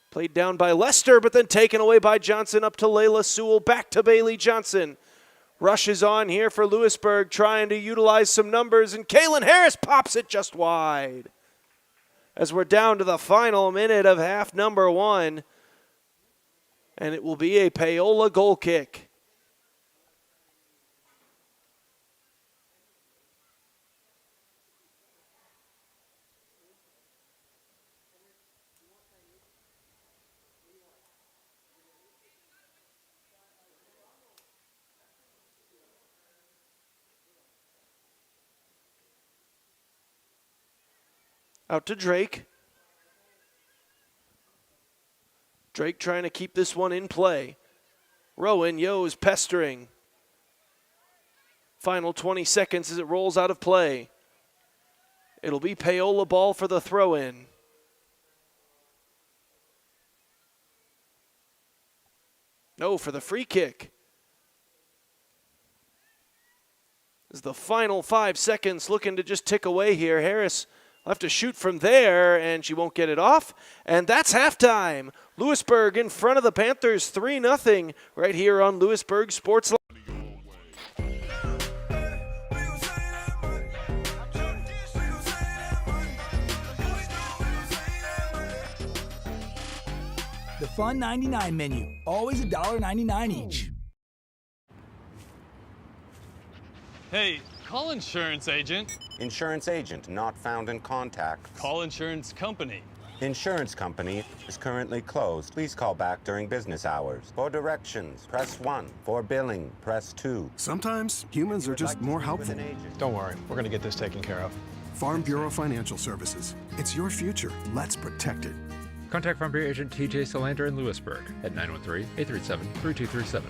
Speaker 5: Played down by Lester, but then taken away by Johnson up to Layla Sewell, back to Bailey Johnson. Rushes on here for Louisburg, trying to utilize some numbers, and Kaylin Harris pops it just wide. As we're down to the final minute of half number 1, and it will be a Paola goal kick. Out to Drake. Drake trying to keep this one in play. Rowan Yos pestering. Final 20 seconds as it rolls out of play. It'll be Paola ball for the throw-in. No, for the free kick. As the final 5 seconds looking to just tick away here. Harris will have to shoot from there, and she won't get it off. And that's halftime. Louisburg in front of the Panthers, 3-0, right here on Louisburg Sports Live.
Speaker 19: The Fun 99 menu, always $1.99 each.
Speaker 21: Hey, call insurance agent.
Speaker 7: Insurance agent not found in contact.
Speaker 21: Call insurance company.
Speaker 7: Insurance company is currently closed. Please call back during business hours. For directions, press 1. For billing, press 2.
Speaker 10: Sometimes humans are just more helpful.
Speaker 4: Don't worry, we're going to get this taken care of.
Speaker 10: Farm Bureau Financial Services. It's your future. Let's protect it.
Speaker 12: Contact Farm Bureau agent TJ Solander in Louisburg at 913-837-3237.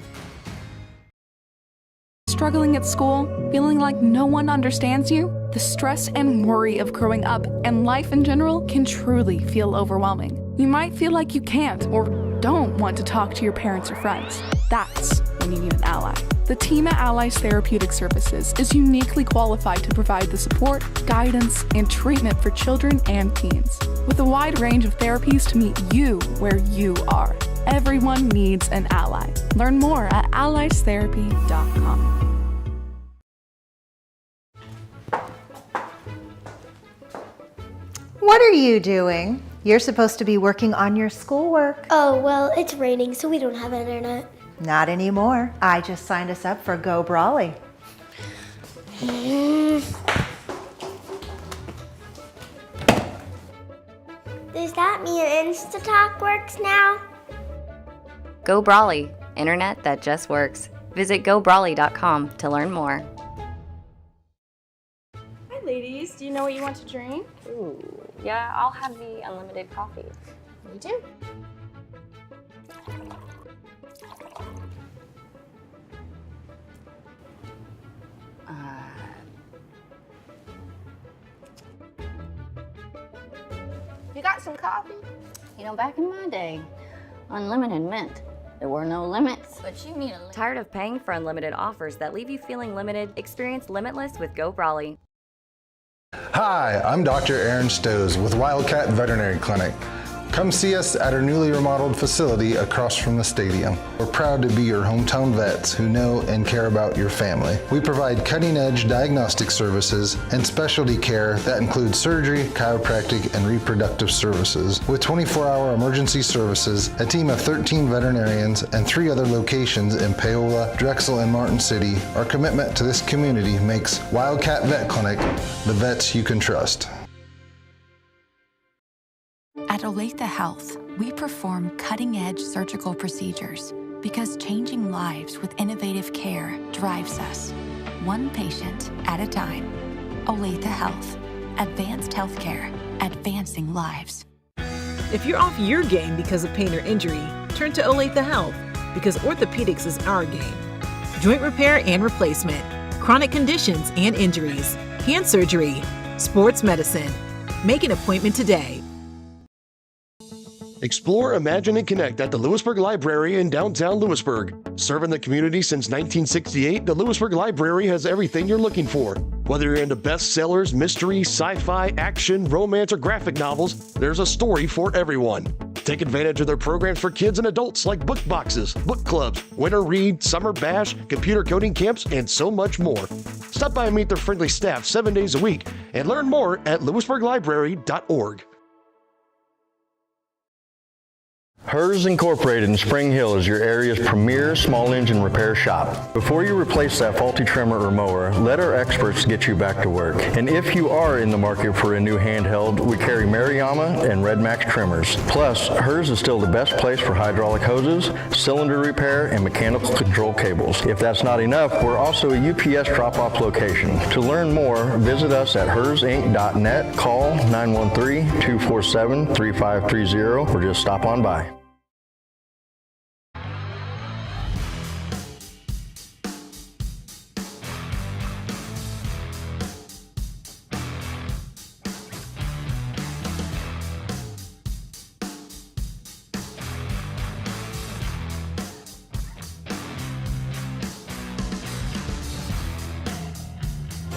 Speaker 1: Struggling at school? Feeling like no one understands you? The stress and worry of growing up and life in general can truly feel overwhelming. You might feel like you can't or don't want to talk to your parents or friends. That's when you need an ally. The team at Allies Therapeutic Services is uniquely qualified to provide the support, guidance, and treatment for children and teens. With a wide range of therapies to meet you where you are. Everyone needs an ally. Learn more at alliestherapy.com.
Speaker 22: What are you doing? You're supposed to be working on your schoolwork.
Speaker 23: Oh, well, it's raining, so we don't have internet.
Speaker 22: Not anymore. I just signed us up for Go Brawley.
Speaker 23: Does that mean InstaTalk works now?
Speaker 24: Go Brawley, internet that just works. Visit gobrawley.com to learn more.
Speaker 25: Hi ladies, do you know what you want to drink?
Speaker 24: Ooh, yeah, I'll have the unlimited coffee.
Speaker 25: Me too. You got some coffee?
Speaker 24: You know, back in my day, unlimited meant there were no limits.
Speaker 25: But you need a
Speaker 24: Tired of paying for unlimited offers that leave you feeling limited? Experience Limitless with Go Brawley.
Speaker 26: Hi, I'm Dr. Aaron Stows with Wildcat Veterinary Clinic. Come see us at our newly remodeled facility across from the stadium. We're proud to be your hometown vets who know and care about your family. We provide cutting-edge diagnostic services and specialty care that includes surgery, chiropractic, and reproductive services. With 24-hour emergency services, a team of 13 veterinarians, and 3 other locations in Paola, Drexel, and Martin City, our commitment to this community makes Wildcat Vet Clinic the vets you can trust.
Speaker 27: At Olathe Health, we perform cutting-edge surgical procedures because changing lives with innovative care drives us, one patient at a time. Olathe Health, advanced healthcare, advancing lives.
Speaker 28: If you're off your game because of pain or injury, turn to Olathe Health because orthopedics is our game. Joint repair and replacement, chronic conditions and injuries, hand surgery, sports medicine. Make an appointment today.
Speaker 29: Explore, imagine, and connect at the Louisburg Library in downtown Louisburg. Serving the community since 1968, the Louisburg Library has everything you're looking for. Whether you're into bestsellers, mystery, sci-fi, action, romance, or graphic novels, there's a story for everyone. Take advantage of their programs for kids and adults like book boxes, book clubs, winter read, summer bash, computer coding camps, and so much more. Stop by and meet their friendly staff 7 days a week and learn more at louisburglibrary.org.
Speaker 6: Hers Incorporated in Spring Hill is your area's premier small engine repair shop. Before you replace that faulty trimmer or mower, let our experts get you back to work. And if you are in the market for a new handheld, we carry Maruyama and Red Max trimmers. Plus, Hers is still the best place for hydraulic hoses, cylinder repair, and mechanical control cables. If that's not enough, we're also a UPS drop-off location. To learn more, visit us at hersinc.net, call 913-247-3530, or just stop on by.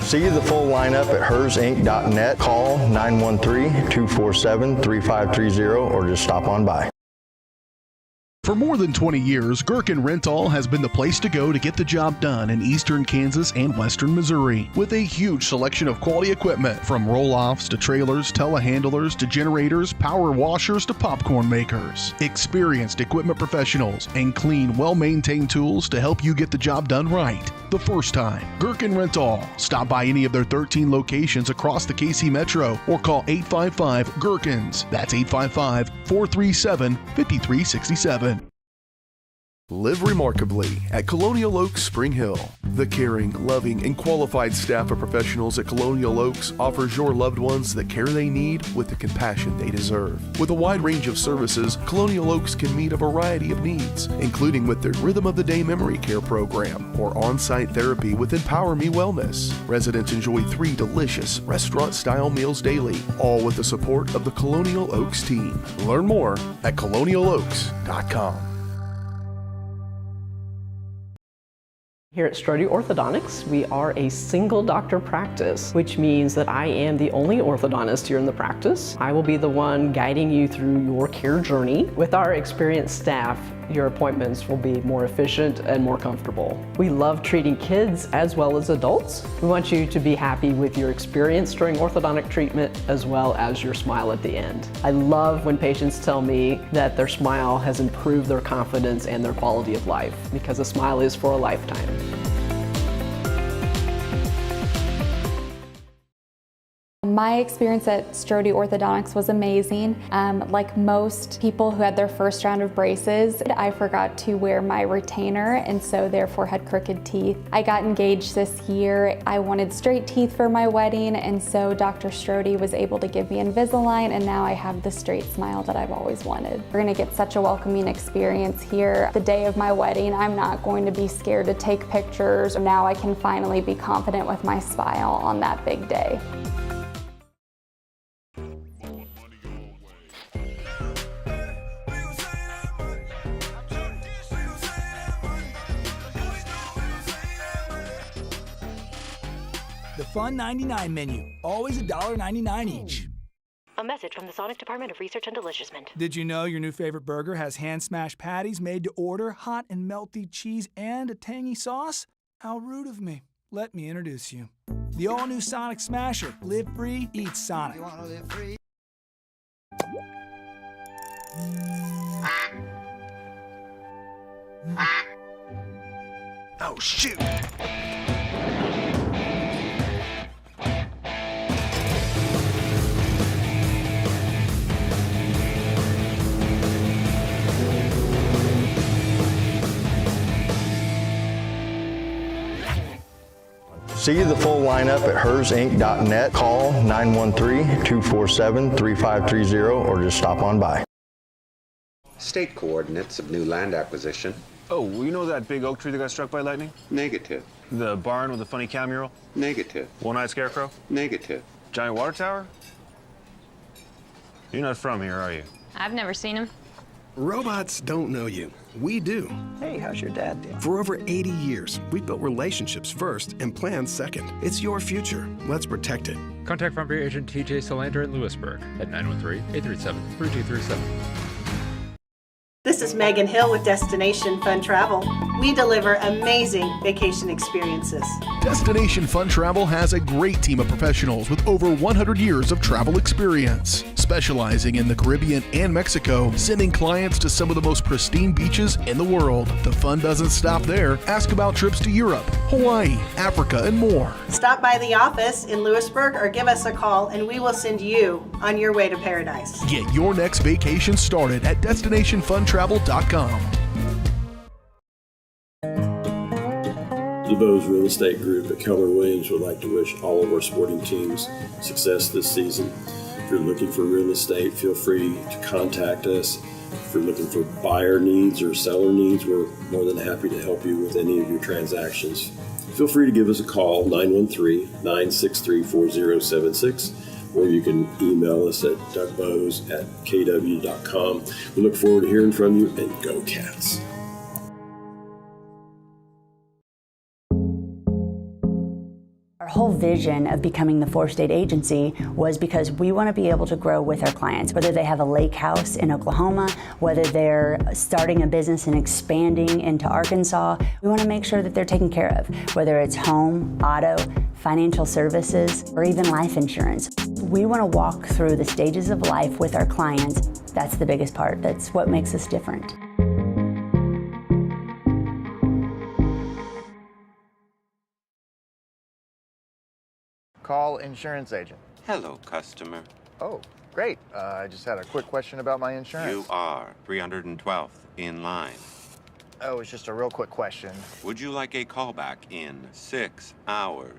Speaker 6: See the full lineup at hersinc.net. Call 913-247-3530 or just stop on by.
Speaker 3: For more than 20 years, Gherkin Rental has been the place to go to get the job done in eastern Kansas and western Missouri. With a huge selection of quality equipment, from roll-offs to trailers, telehandlers to generators, power washers to popcorn makers. Experienced equipment professionals and clean, well-maintained tools to help you get the job done right the first time. Gherkin Rental. Stop by any of their 13 locations across the KC Metro or call 855-GHERKINS. That's 855-437-5367. Live remarkably at Colonial Oaks Spring Hill. The caring, loving, and qualified staff of professionals at Colonial Oaks offers your loved ones the care they need with the compassion they deserve. With a wide range of services, Colonial Oaks can meet a variety of needs, including with their Rhythm of the Day Memory Care program or on-site therapy with Empower Me Wellness. Residents enjoy 3 delicious restaurant-style meals daily, all with the support of the Colonial Oaks team. Learn more at colonialoaks.com.
Speaker 20: Here at Strode Orthodontics, we are a single doctor practice, which means that I am the only orthodontist here in the practice. I will be the one guiding you through your care journey. With our experienced staff, your appointments will be more efficient and more comfortable. We love treating kids as well as adults. We want you to be happy with your experience during orthodontic treatment as well as your smile at the end. I love when patients tell me that their smile has improved their confidence and their quality of life, because a smile is for a lifetime.
Speaker 2: My experience at Strode Orthodontics was amazing. Like most people who had their first round of braces, I forgot to wear my retainer and so therefore had crooked teeth. I got engaged this year. I wanted straight teeth for my wedding, and so Dr. Strode was able to give me Invisalign, and now I have the straight smile that I've always wanted. We're gonna get such a welcoming experience here. The day of my wedding, I'm not going to be scared to take pictures. Now I can finally be confident with my smile on that big day.
Speaker 19: The Fun 99 menu, always $1.99 each.
Speaker 18: A message from the Sonic Department of Research and Deliciousment.
Speaker 19: Did you know your new favorite burger has hand-smashed patties made to order, hot and melty cheese, and a tangy sauce? How rude of me. Let me introduce you. The all-new Sonic Smasher. Live free, eat Sonic. You wanna live free?
Speaker 3: Oh, shoot!
Speaker 6: See the full lineup at hersinc.net. Call 913-247-3530 or just stop on by.
Speaker 7: State coordinates of new land acquisition.
Speaker 8: Oh, well, you know that big oak tree that got struck by lightning?
Speaker 7: Negative.
Speaker 8: The barn with the funny cow mural?
Speaker 7: Negative.
Speaker 8: One-eyed scarecrow?
Speaker 7: Negative.
Speaker 8: Giant water tower? You're not from here, are you?
Speaker 9: I've never seen him.
Speaker 10: Robots don't know you. We do.
Speaker 11: Hey, how's your dad doing?
Speaker 10: For over 80 years, we've built relationships first and plans second. It's your future. Let's protect it.
Speaker 12: Contact Front Bureau Agent TJ Solander in Louisburg at 913-837-3237.
Speaker 13: This is Megan Hill with Destination Fun Travel. We deliver amazing vacation experiences.
Speaker 3: Destination Fun Travel has a great team of professionals with over 100 years of travel experience. Specializing in the Caribbean and Mexico, sending clients to some of the most pristine beaches in the world. The fun doesn't stop there. Ask about trips to Europe, Hawaii, Africa, and more.
Speaker 13: Stop by the office in Louisburg or give us a call and we will send you on your way to paradise.
Speaker 3: Get your next vacation started at destinationfuntravel.com.
Speaker 14: The Bose Real Estate Group at Keller Williams would like to wish all of our sporting teams success this season. If you're looking for real estate, feel free to contact us. If you're looking for buyer needs or seller needs, we're more than happy to help you with any of your transactions. Feel free to give us a call, 913-963-4076, or you can email us at dougbose@kw.com. We look forward to hearing from you, and go Cats.
Speaker 15: Our whole vision of becoming the 4-state agency was because we want to be able to grow with our clients, whether they have a lake house in Oklahoma, whether they're starting a business and expanding into Arkansas. We want to make sure that they're taken care of, whether it's home, auto, financial services, or even life insurance. We want to walk through the stages of life with our clients. That's the biggest part. That's what makes us different.
Speaker 16: Call insurance agent.
Speaker 7: Hello, customer.
Speaker 16: Oh, great. I just had a quick question about my insurance.
Speaker 7: You are 312th in line.
Speaker 16: Oh, it's just a real quick question.
Speaker 7: Would you like a callback in 6 hours?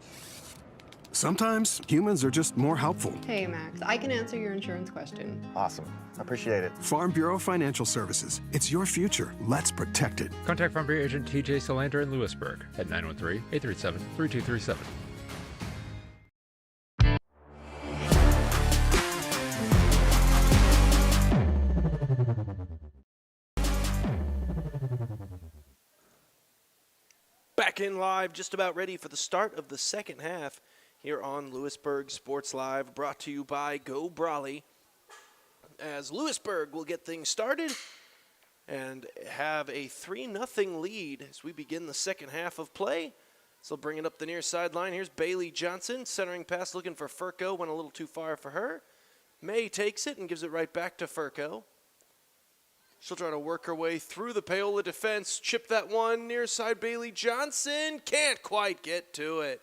Speaker 10: Sometimes humans are just more helpful.
Speaker 1: Hey, Max, I can answer your insurance question.
Speaker 16: Awesome. Appreciate it.
Speaker 10: Farm Bureau Financial Services. It's your future. Let's protect it.
Speaker 12: Contact Farm Bureau agent TJ Solander in Louisburg at 913-837-3237.
Speaker 4: Back in live, just about ready for the start of the second half here on Louisburg Sports Live, brought to you by Go Brawley. As Louisburg will get things started and have a 3-0 lead as we begin the second half of play. So bring it up the near sideline. Here's Bailey Johnson, centering pass looking for Furco, went a little too far for her. May takes it and gives it right back to Furco. She'll try to work her way through the Paola defense. Chip that one near side. Bailey Johnson can't quite get to it.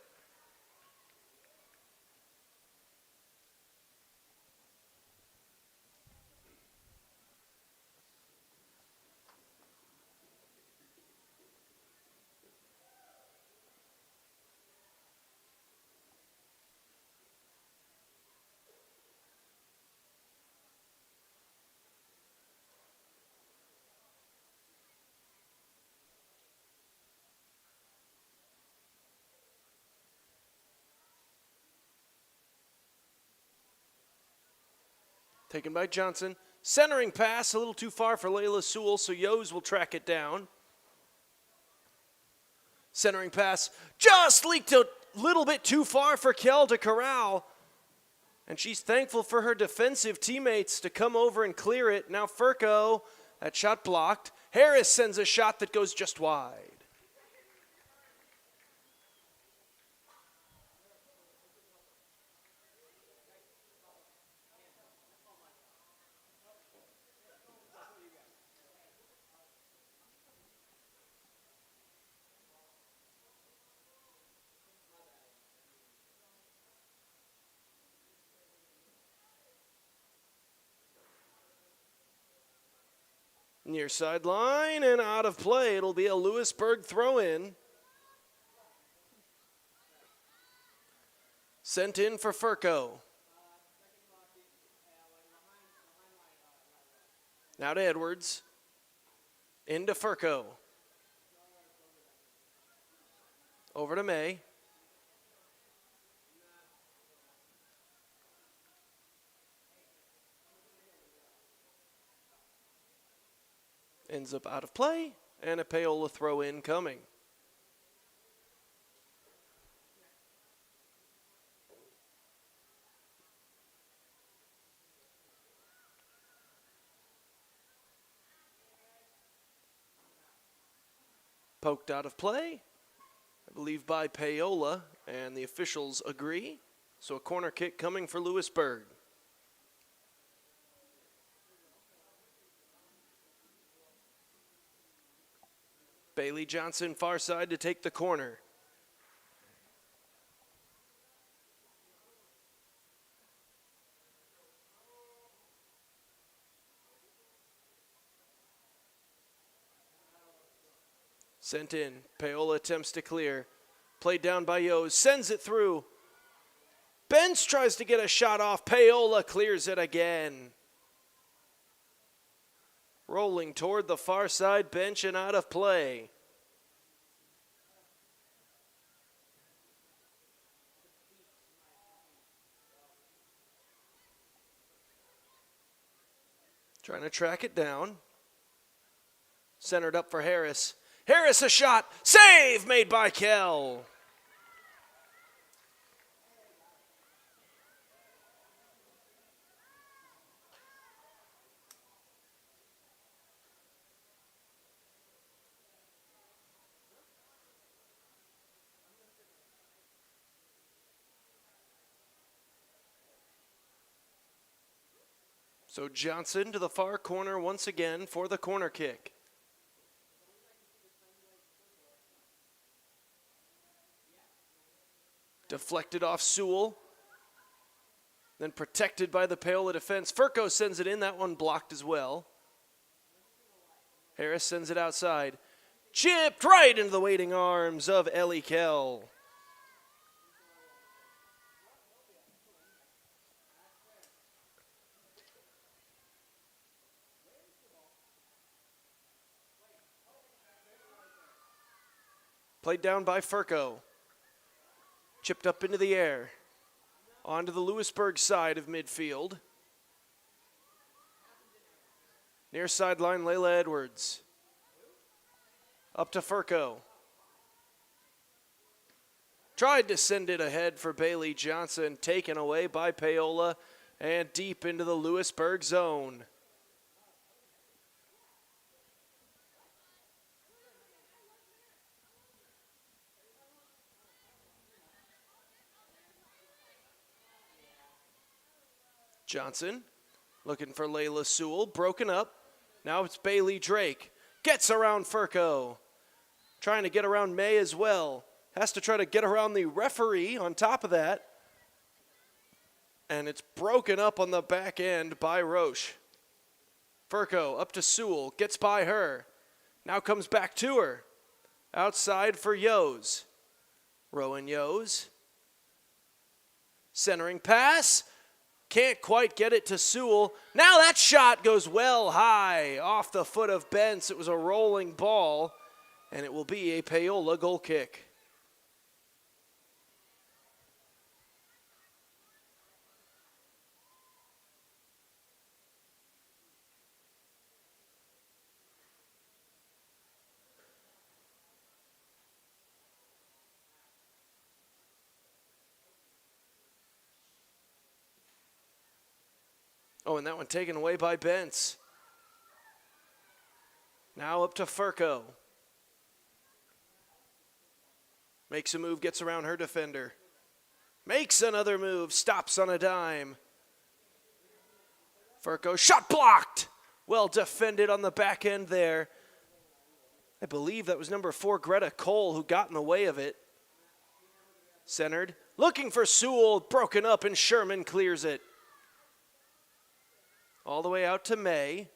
Speaker 4: Taken by Johnson. Centering pass, a little too far for Layla Sewell, so Yos will track it down. Centering pass just leaked a little bit too far for Kelda Corral. And she's thankful for her defensive teammates to come over and clear it. Now Furco, that shot blocked. Harris sends a shot that goes just wide. Near sideline and out of play. It'll be a Louisburg throw-in. Sent in for Furco. Now to Edwards. Into Furco. Over to May. Ends up out of play, and a Paola throw-in coming. Poked out of play, I believe by Paola, and the officials agree. So a corner kick coming for Louisburg. Bailey Johnson, far side to take the corner. Sent in. Paola attempts to clear. Played down by Yos. Sends it through. Benz tries to get a shot off. Paola clears it again. Rolling toward the far side bench and out of play. Trying to track it down. Centered up for Harris. Harris a shot. Save made by Kell. So Johnson to the far corner once again for the corner kick. Deflected off Sewell. Then protected by the Paola defense. Furco sends it in. That one blocked as well. Harris sends it outside. Chipped right into the waiting arms of Ellie Kell. Played down by Furco. Chipped up into the air. Onto the Louisburg side of midfield. Near sideline, Layla Edwards. Up to Furco. Tried to send it ahead for Bailey Johnson. Taken away by Paola and deep into the Louisburg zone. Johnson looking for Layla Sewell, broken up. Now it's Bailey Drake. Gets around Furco. Trying to get around May as well. Has to try to get around the referee on top of that. And it's broken up on the back end by Roche. Furco up to Sewell, gets by her. Now comes back to her. Outside for Yos. Rowan Yos. Centering pass. Can't quite get it to Sewell. Now that shot goes well high off the foot of Bentz. It was a rolling ball, and it will be a Paola goal kick. Oh, and that one taken away by Bentz. Now up to Furco. Makes a move, gets around her defender. Makes another move, stops on a dime. Furco, shot blocked. Well defended on the back end there. I believe that was number 4, Greta Cole, who got in the way of it. Centered, looking for Sewell, broken up, and Sherman clears it. All the way out to May.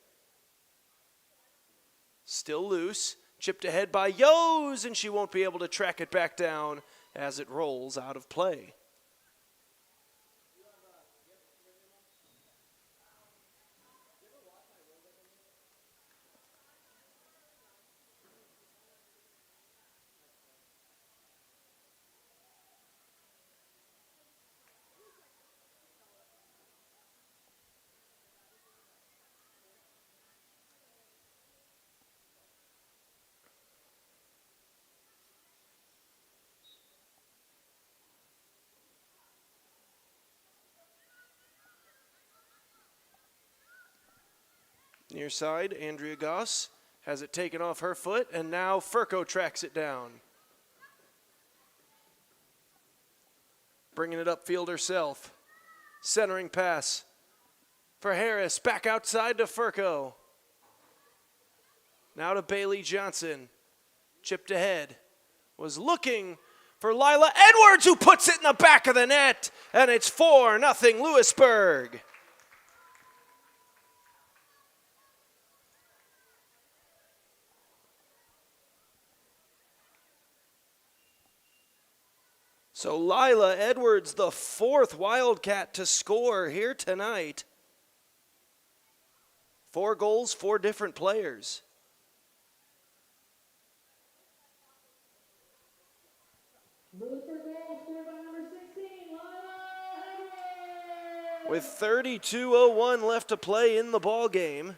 Speaker 4: Still loose. Chipped ahead by Yos, and she won't be able to track it back down as it rolls out of play. Near side, Andrea Goss has it taken off her foot, and now Furco tracks it down. Bringing it upfield herself. Centering pass for Harris, back outside to Furco. Now to Bailey Johnson. Chipped ahead. Was looking for Lila Edwards, who puts it in the back of the net, and it's 4-0 Louisburg. So Lila Edwards, the 4th Wildcat to score here tonight. 4 goals, 4 different players. With 32:01 left to play in the ball game.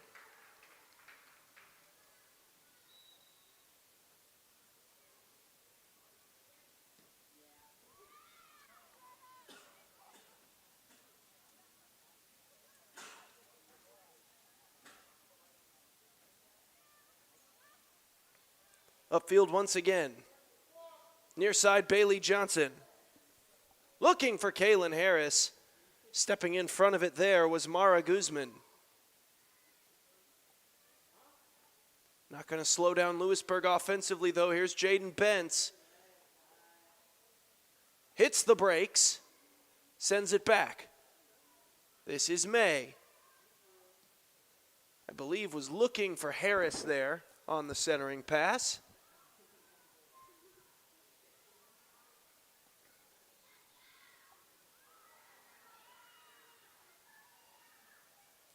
Speaker 4: Upfield once again. Near side, Bailey Johnson. Looking for Kaylin Harris. Stepping in front of it there was Mara Guzman. Not going to slow down Louisburg offensively, though. Here's Jaden Bentz. Hits the brakes. Sends it back. This is May. I believe was looking for Harris there on the centering pass.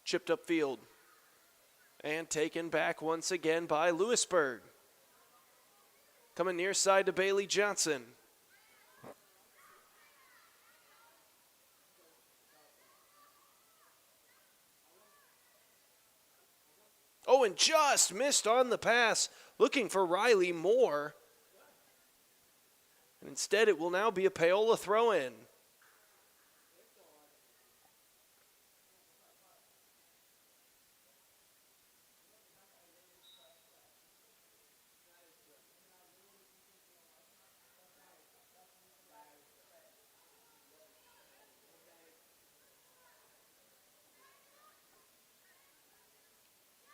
Speaker 4: Chipped upfield. And taken back once again by Louisburg. Coming near side to Bailey Johnson. Oh, and just missed on the pass, looking for Riley Moore. And instead, it will now be a Paola throw-in.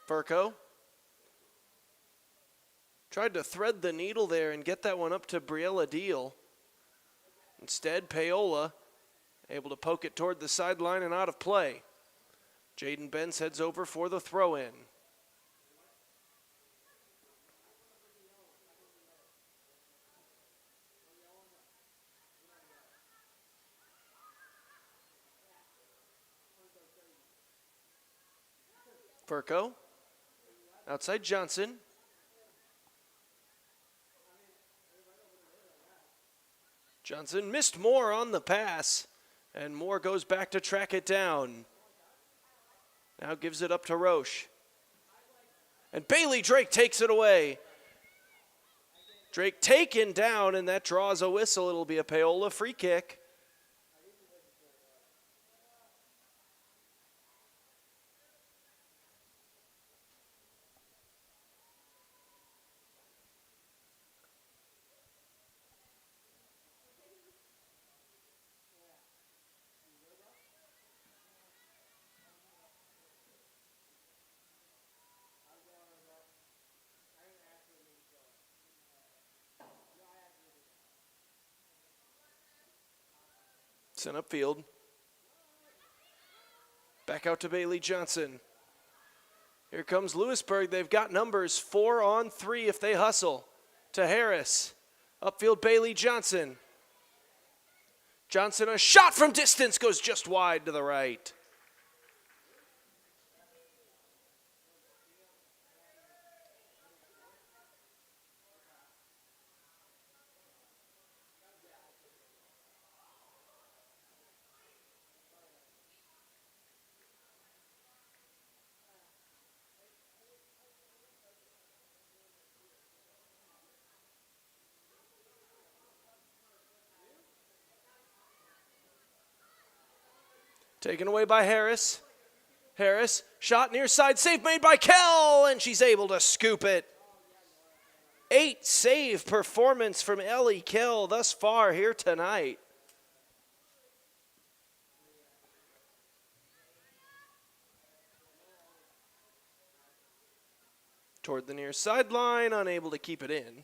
Speaker 4: Furco tried to thread the needle there and get that one up to Briella Deal. Instead, Paola able to poke it toward the sideline and out of play. Jaden Benz heads over for the throw-in. Furco. Outside Johnson. Johnson missed Moore on the pass, and Moore goes back to track it down. Now gives it up to Roche. And Bailey Drake takes it away. Drake taken down, and that draws a whistle. It'll be a Paola free kick. Sent upfield. Back out to Bailey Johnson. Here comes Louisburg. They've got numbers 4-on-3 if they hustle. To Harris. Upfield Bailey Johnson. Johnson, a shot from distance, goes just wide to the right. Taken away by Harris. Harris, shot near side, save made by Kell, and she's able to scoop it. 8 save performance from Ellie Kell thus far here tonight. Toward the near sideline, unable to keep it in.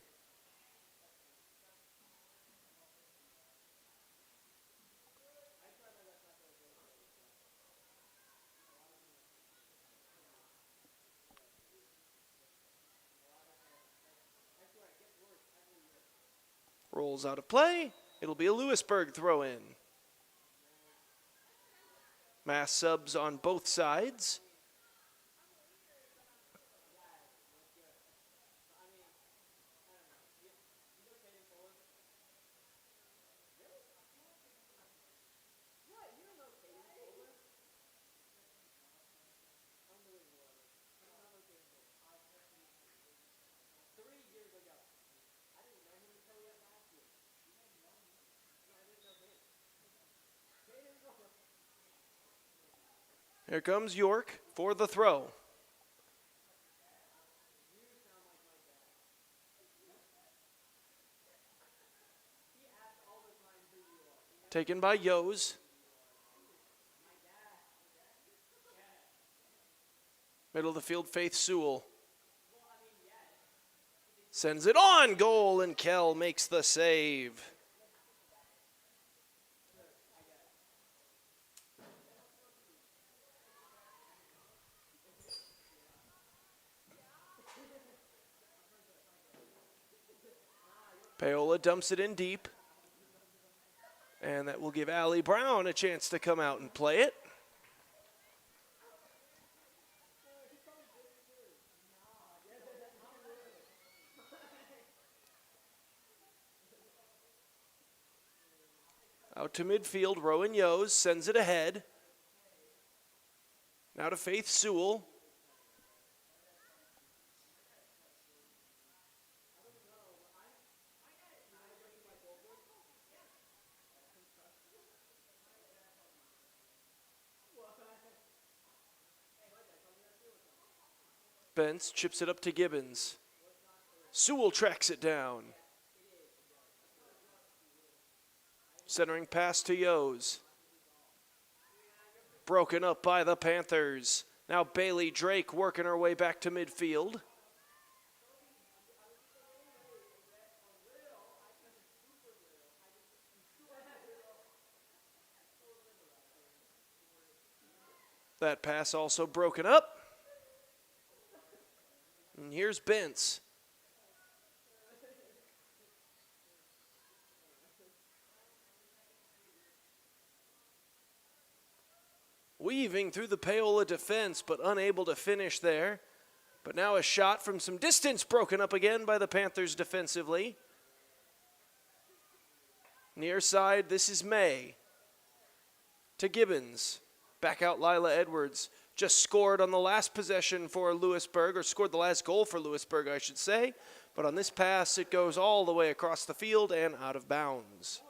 Speaker 4: Rolls out of play. It'll be a Louisburg throw-in. Mass subs on both sides. Here comes York for the throw. Taken by Yos. Middle of the field, Faith Sewell. Sends it on goal, and Kell makes the save. Paola dumps it in deep. And that will give Allie Brown a chance to come out and play it. Out to midfield, Rowan Yos sends it ahead. Now to Faith Sewell. Bentz chips it up to Gibbons. Sewell tracks it down. Centering pass to Yos. Broken up by the Panthers. Now Bailey Drake working her way back to midfield. That pass also broken up. And here's Bentz. Weaving through the Paola defense, but unable to finish there. But now a shot from some distance broken up again by the Panthers defensively. Near side, this is May. To Gibbons. Back out Lila Edwards. Just scored on the last possession for Louisburg, or scored the last goal for Louisburg, I should say. But on this pass, it goes all the way across the field and out of bounds.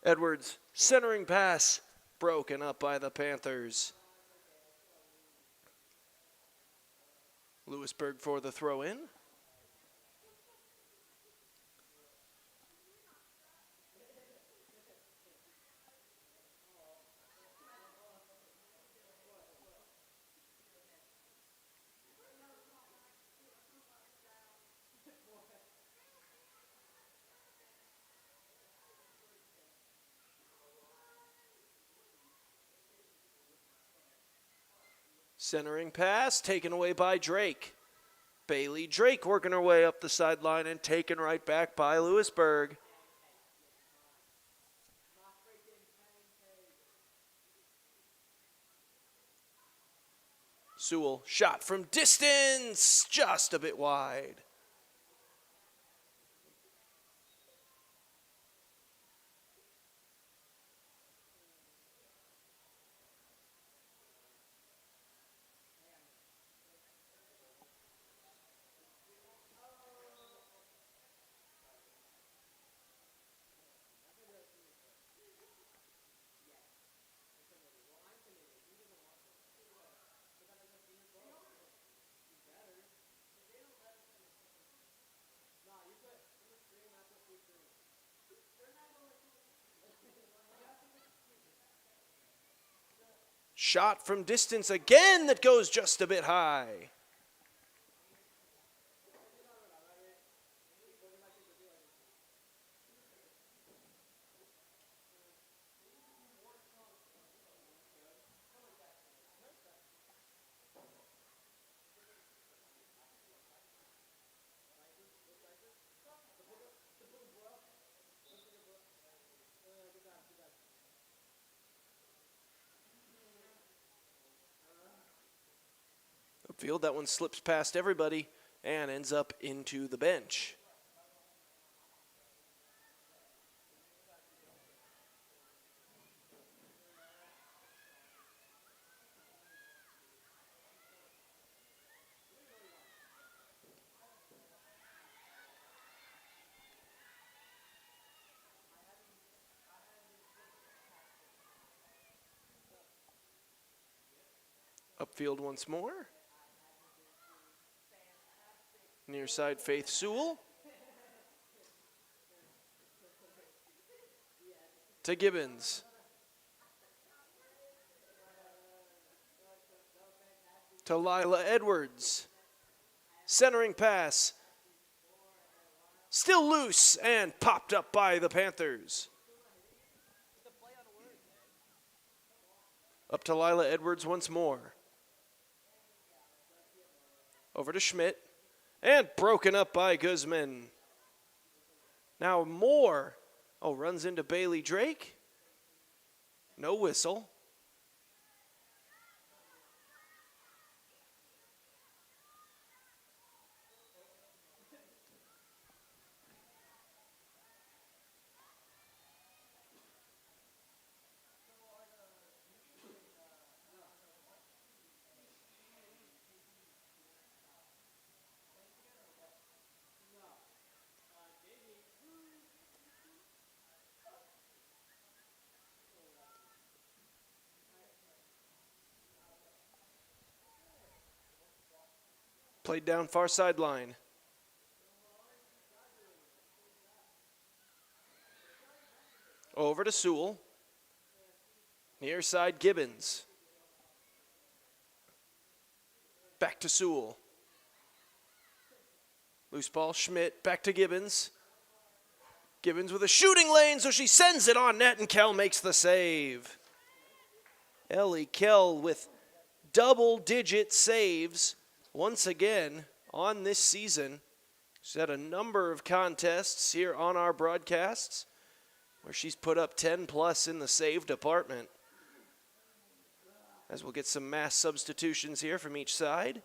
Speaker 4: Edwards, centering pass, broken up by the Panthers. Louisburg for the throw-in. Centering pass taken away by Drake. Bailey Drake working her way up the sideline and taken right back by Louisburg. Sewell shot from distance, just a bit wide. Shot from distance again that goes just a bit high. Field, that one slips past everybody and ends up into the bench. Upfield once more. Near side, Faith Sewell. To Gibbons. To Lila Edwards. Centering pass. Still loose and popped up by the Panthers. Up to Lila Edwards once more. Over to Schmidt. And broken up by Guzman. Now Moore. Oh, runs into Bailey Drake. No whistle. Played down far sideline. Over to Sewell. Near side, Gibbons. Back to Sewell. Loose ball, Schmidt. Back to Gibbons. Gibbons with a shooting lane, so she sends it on net, and Kell makes the save. Ellie Kell with double-digit saves once again on this season. She's had a number of contests here on our broadcasts where she's put up 10 plus in the save department. As we'll get some mass substitutions here from each side.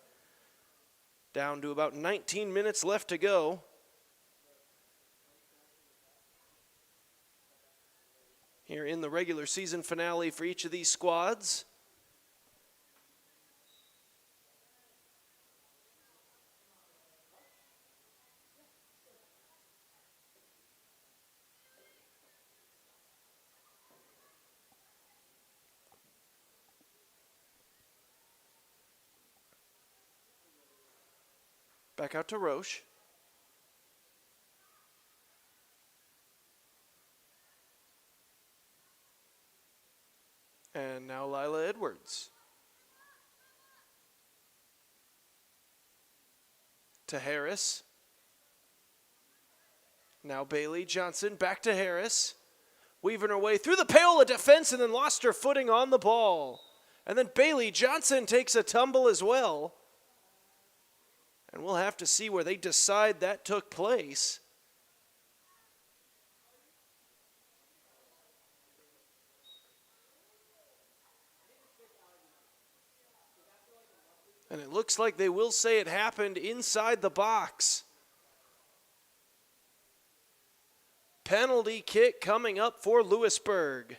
Speaker 4: Down to about 19 minutes left to go. Here in the regular season finale for each of these squads. Back out to Roche. And now Lila Edwards. To Harris. Now Bailey Johnson back to Harris. Weaving her way through the Paola defense and then lost her footing on the ball. And then Bailey Johnson takes a tumble as well. And we'll have to see where they decide that took place. And it looks like they will say it happened inside the box. Penalty kick coming up for Louisburg.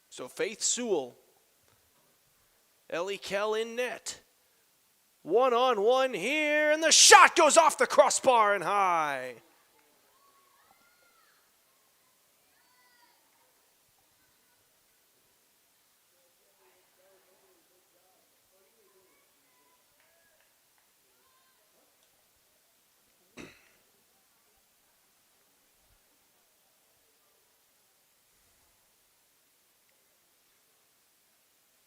Speaker 4: So Faith Sewell, Ellie Kell in net. 1-on-1 here, and the shot goes off the crossbar and high.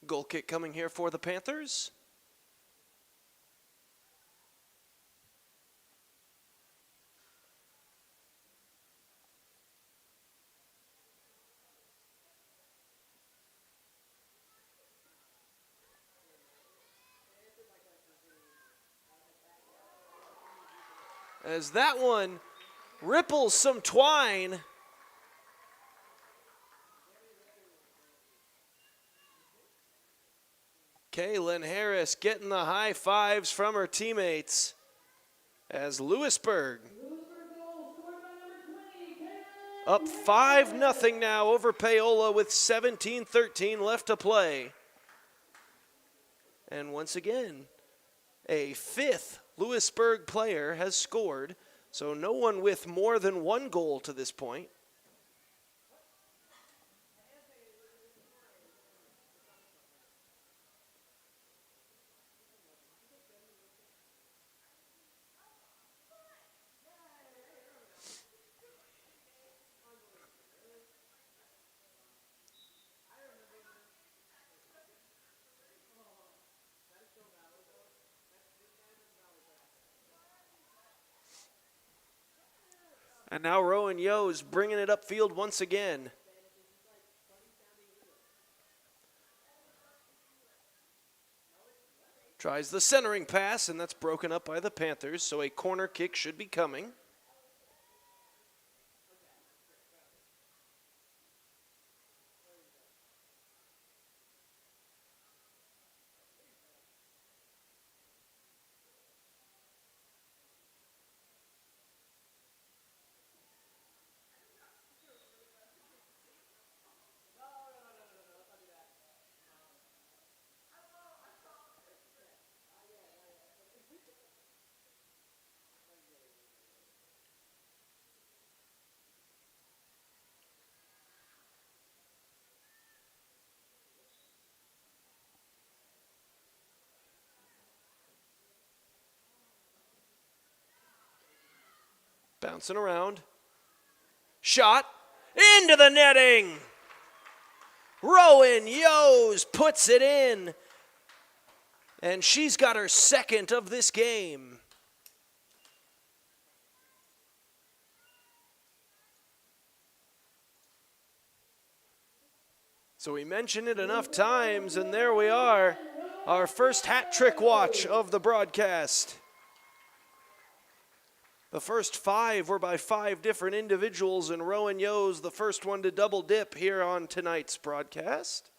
Speaker 4: Goal kick coming here for the Panthers. As that one ripples some twine. Kaylin Harris getting the high fives from her teammates as Louisburg up 5-0 now over Paola with 17-13 left to play. And once again, a fifth Louisburg player has scored, so no one with more than one goal to this point. And now Rowan Yo's bringing it upfield once again. Tries the centering pass, and that's broken up by the Panthers, so a corner kick should be coming. Bouncing around. Shot into the netting. Rowan Yos puts it in. And she's got her second of this game. So we mentioned it enough times, and there we are. Our first hat trick watch of the broadcast. The first 5 were by 5 different individuals, and Rowan Yo's the first one to double dip here on tonight's broadcast.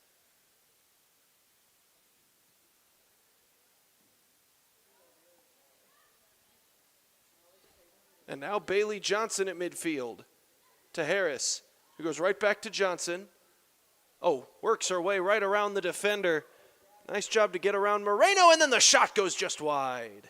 Speaker 4: And now Bailey Johnson at midfield to Harris, who goes right back to Johnson. Oh, works her way right around the defender. Nice job to get around Moreno, and then the shot goes just wide.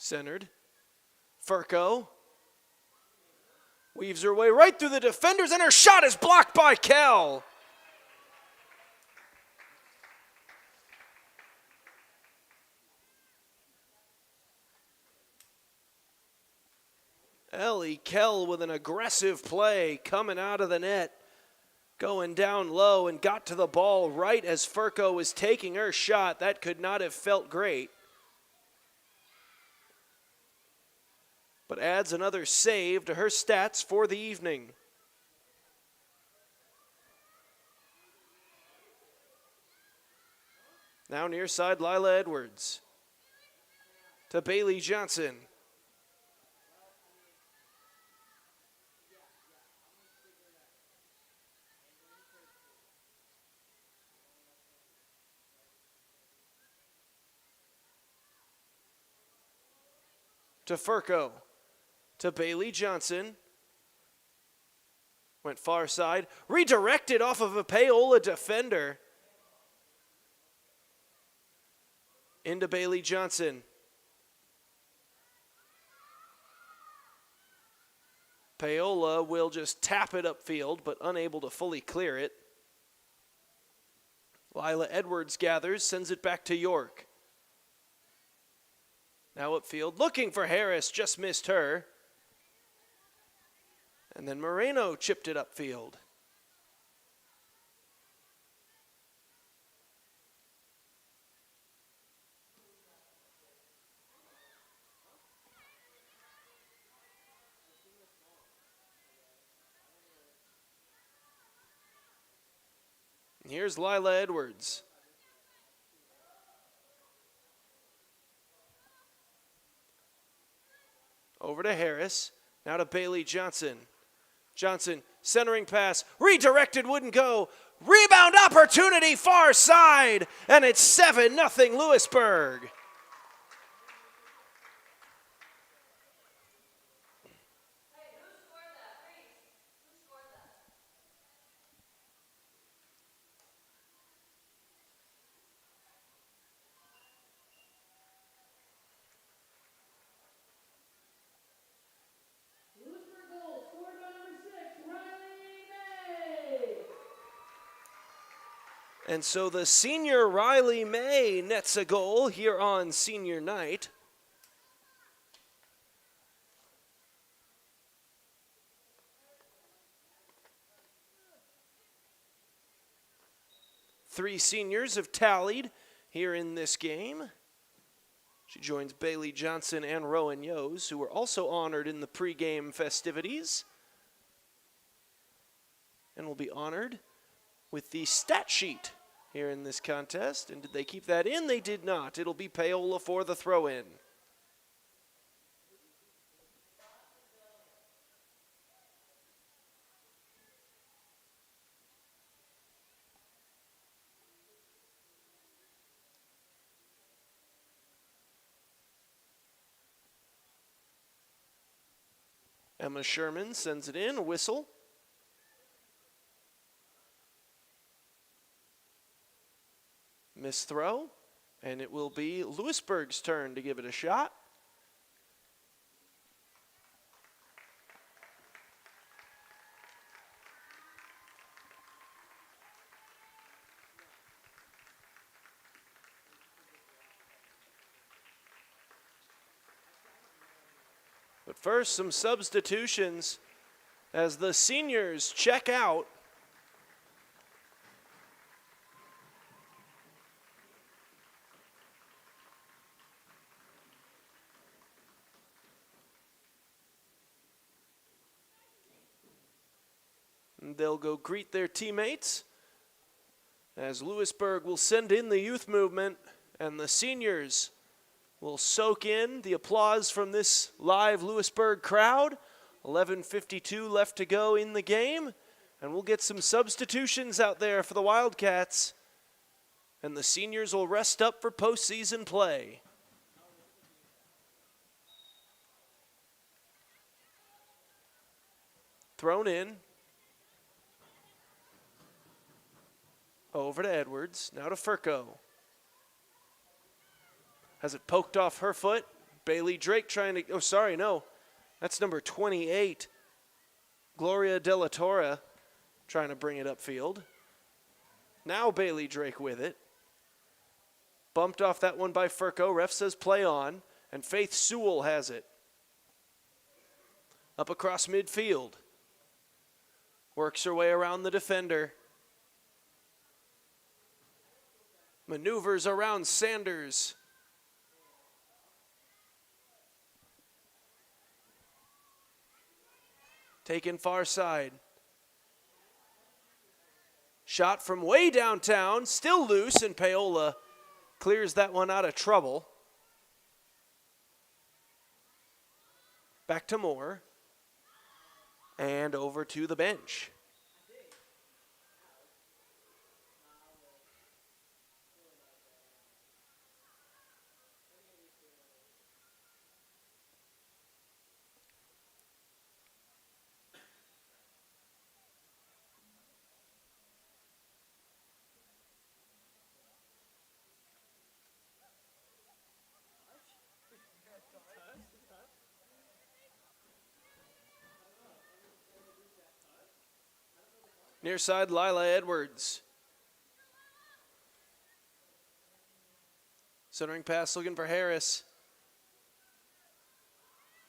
Speaker 4: Centered. Furco weaves her way right through the defenders, and her shot is blocked by Kell. Ellie Kell with an aggressive play coming out of the net, going down low and got to the ball right as Furco was taking her shot. That could not have felt great. But adds another save to her stats for the evening. Now near side, Lila Edwards to Bailey Johnson. To Furco. To Bailey Johnson. Went far side. Redirected off of a Paola defender. Into Bailey Johnson. Paola will just tap it upfield, but unable to fully clear it. Lila Edwards gathers, sends it back to York. Now upfield, looking for Harris, just missed her. And then Moreno chipped it upfield. Here's Lila Edwards. Over to Harris. Now to Bailey Johnson. Johnson, centering pass, redirected, wouldn't go. Rebound opportunity, far side, and it's 7-0 Louisburg. And so the senior Riley May nets a goal here on senior night. Three seniors have tallied here in this game. She joins Bailey Johnson and Rowan Yos, who were also honored in the pregame festivities, and will be honored with the stat sheet here in this contest. And did they keep that in? They did not. It'll be Paola for the throw-in. Emma Sherman sends it in, a whistle. Missed throw, and it will be Louisburg's turn to give it a shot. But first, some substitutions as the seniors check out. And they'll go greet their teammates as Louisburg will send in the youth movement, and the seniors will soak in the applause from this live Louisburg crowd. 11:52 left to go in the game, and we'll get some substitutions out there for the Wildcats, and the seniors will rest up for postseason play. Thrown in. Over to Edwards, now to Furco. Has it poked off her foot. Bailey Drake trying to, oh sorry, no. That's number 28. Gloria De La Torre trying to bring it upfield. Now Bailey Drake with it. Bumped off that one by Furco. Ref says play on, and Faith Sewell has it. Up across midfield. Works her way around the defender. Maneuvers around Sanders. Taken far side. Shot from way downtown, still loose, and Paola clears that one out of trouble. Back to Moore. And over to the bench. Near side, Lila Edwards. Centering pass looking for Harris.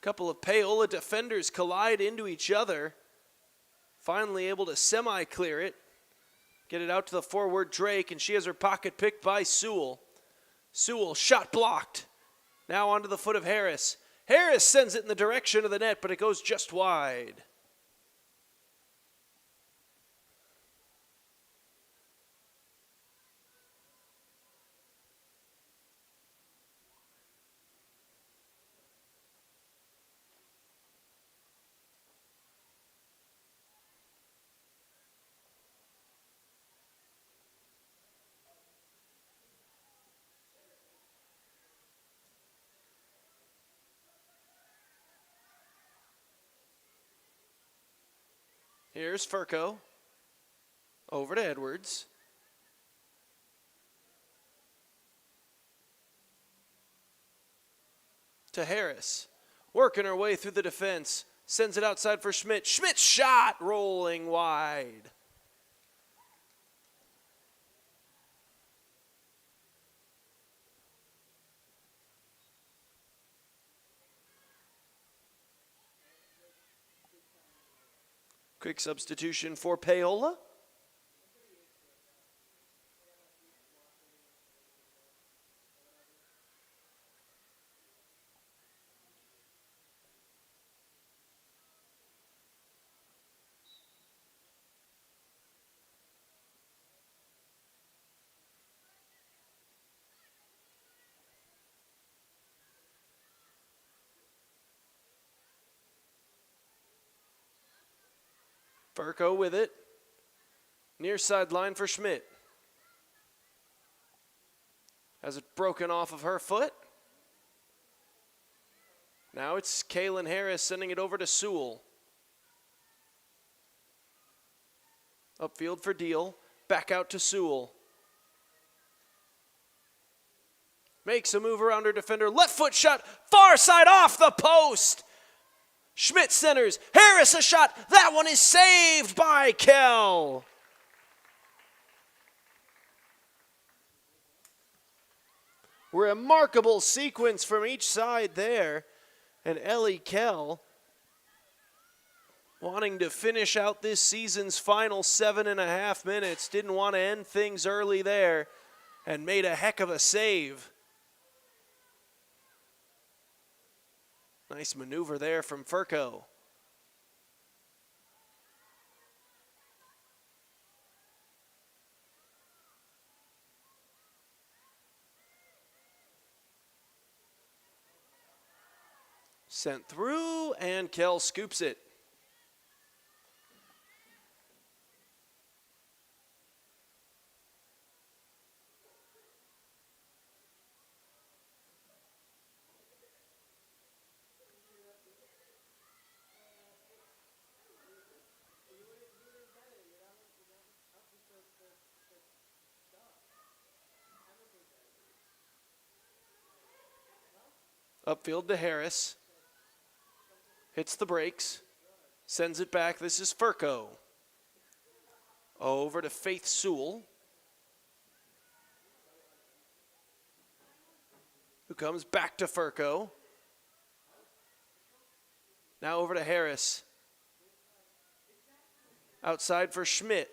Speaker 4: Couple of Paola defenders collide into each other. Finally able to semi-clear it. Get it out to the forward Drake, and she has her pocket picked by Sewell. Sewell, shot blocked. Now onto the foot of Harris. Harris sends it in the direction of the net, but it goes just wide. Here's Furco. Over to Edwards. To Harris. Working her way through the defense. Sends it outside for Schmidt. Schmidt's shot rolling wide. Quick substitution for Paola. Furco with it. Near sideline for Schmidt. Has it broken off of her foot. Now it's Kaylin Harris sending it over to Sewell. Upfield for Deal. Back out to Sewell. Makes a move around her defender. Left foot shot. Far side off the post. Schmidt centers. Harris a shot. That one is saved by Kell. Remarkable sequence from each side there. And Ellie Kell wanting to finish out this season's final 7.5 minutes. Didn't want to end things early there and made a heck of a save. Nice maneuver there from Furco. Sent through, and Kell scoops it. Upfield to Harris. Hits the brakes. Sends it back. This is Furco. Over to Faith Sewell. Who comes back to Furco. Now over to Harris. Outside for Schmidt.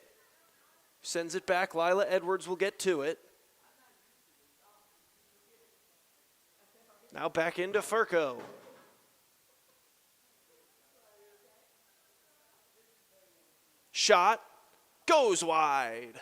Speaker 4: Sends it back. Lila Edwards will get to it. Now back into Furco. Shot goes wide.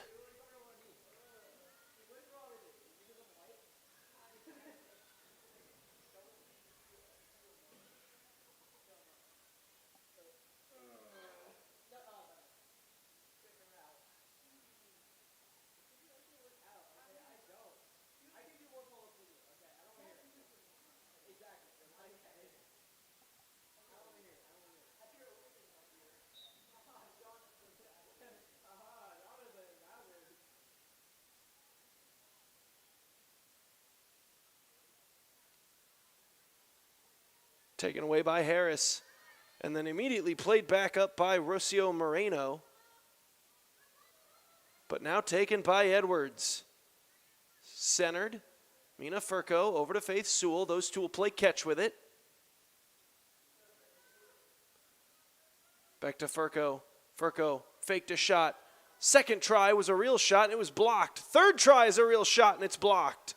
Speaker 4: Taken away by Harris, and then immediately played back up by Rocio Moreno. But now taken by Edwards. Centered. Mina Furco over to Faith Sewell. Those two will play catch with it. Back to Furco. Furco faked a shot. Second try was a real shot and it was blocked. Third try is a real shot and it's blocked.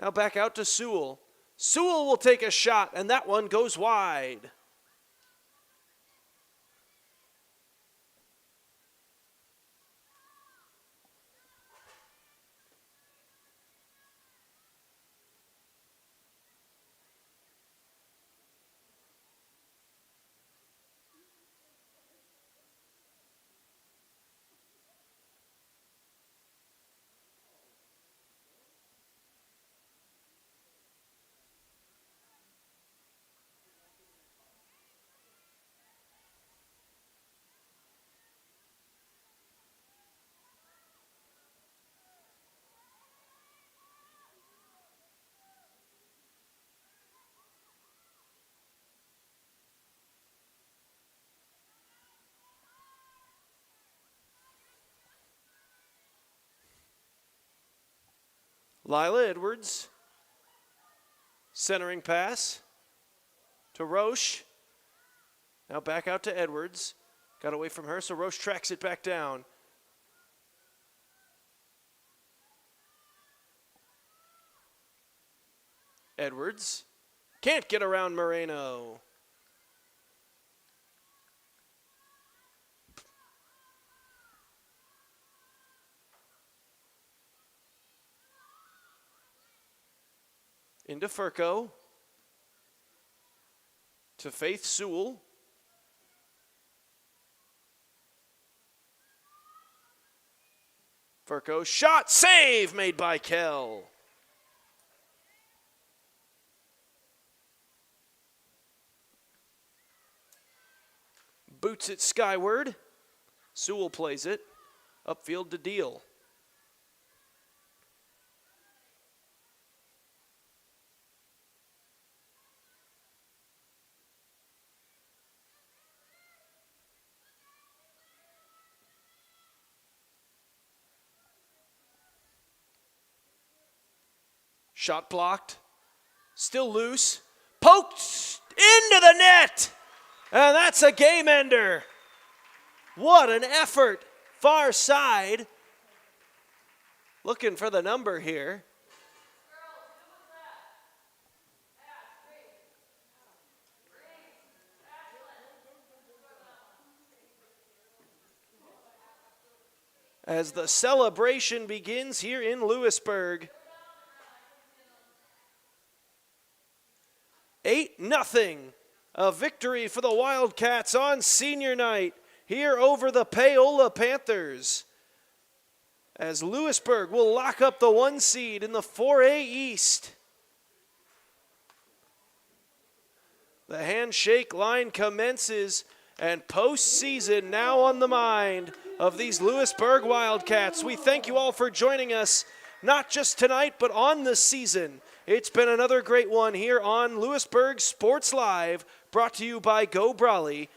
Speaker 4: Now back out to Sewell. Sewell will take a shot, and that one goes wide. Lila Edwards. Centering pass to Roche. Now back out to Edwards. Got away from her, so Roche tracks it back down. Edwards can't get around Moreno. Into Furco. To Faith Sewell. Furco shot, save made by Kell. Boots it skyward. Sewell plays it. Upfield to Deal. Shot blocked. Still loose. Poked into the net. And that's a game ender. What an effort. Far side. Looking for the number here. As the celebration begins here in Louisburg. 8-0. A victory for the Wildcats on senior night here over the Paola Panthers. As Louisburg will lock up the 1 seed in the 4A East. The handshake line commences, and postseason now on the mind of these Louisburg Wildcats. We thank you all for joining us, not just tonight, but on the season. It's been another great one here on Louisburg Sports Live, brought to you by Go Brawley.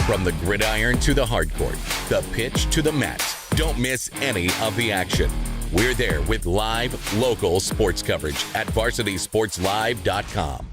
Speaker 5: From the gridiron to the hardcourt, the pitch to the mat, don't miss any of the action. We're there with live, local sports coverage at VarsitySportsLive.com.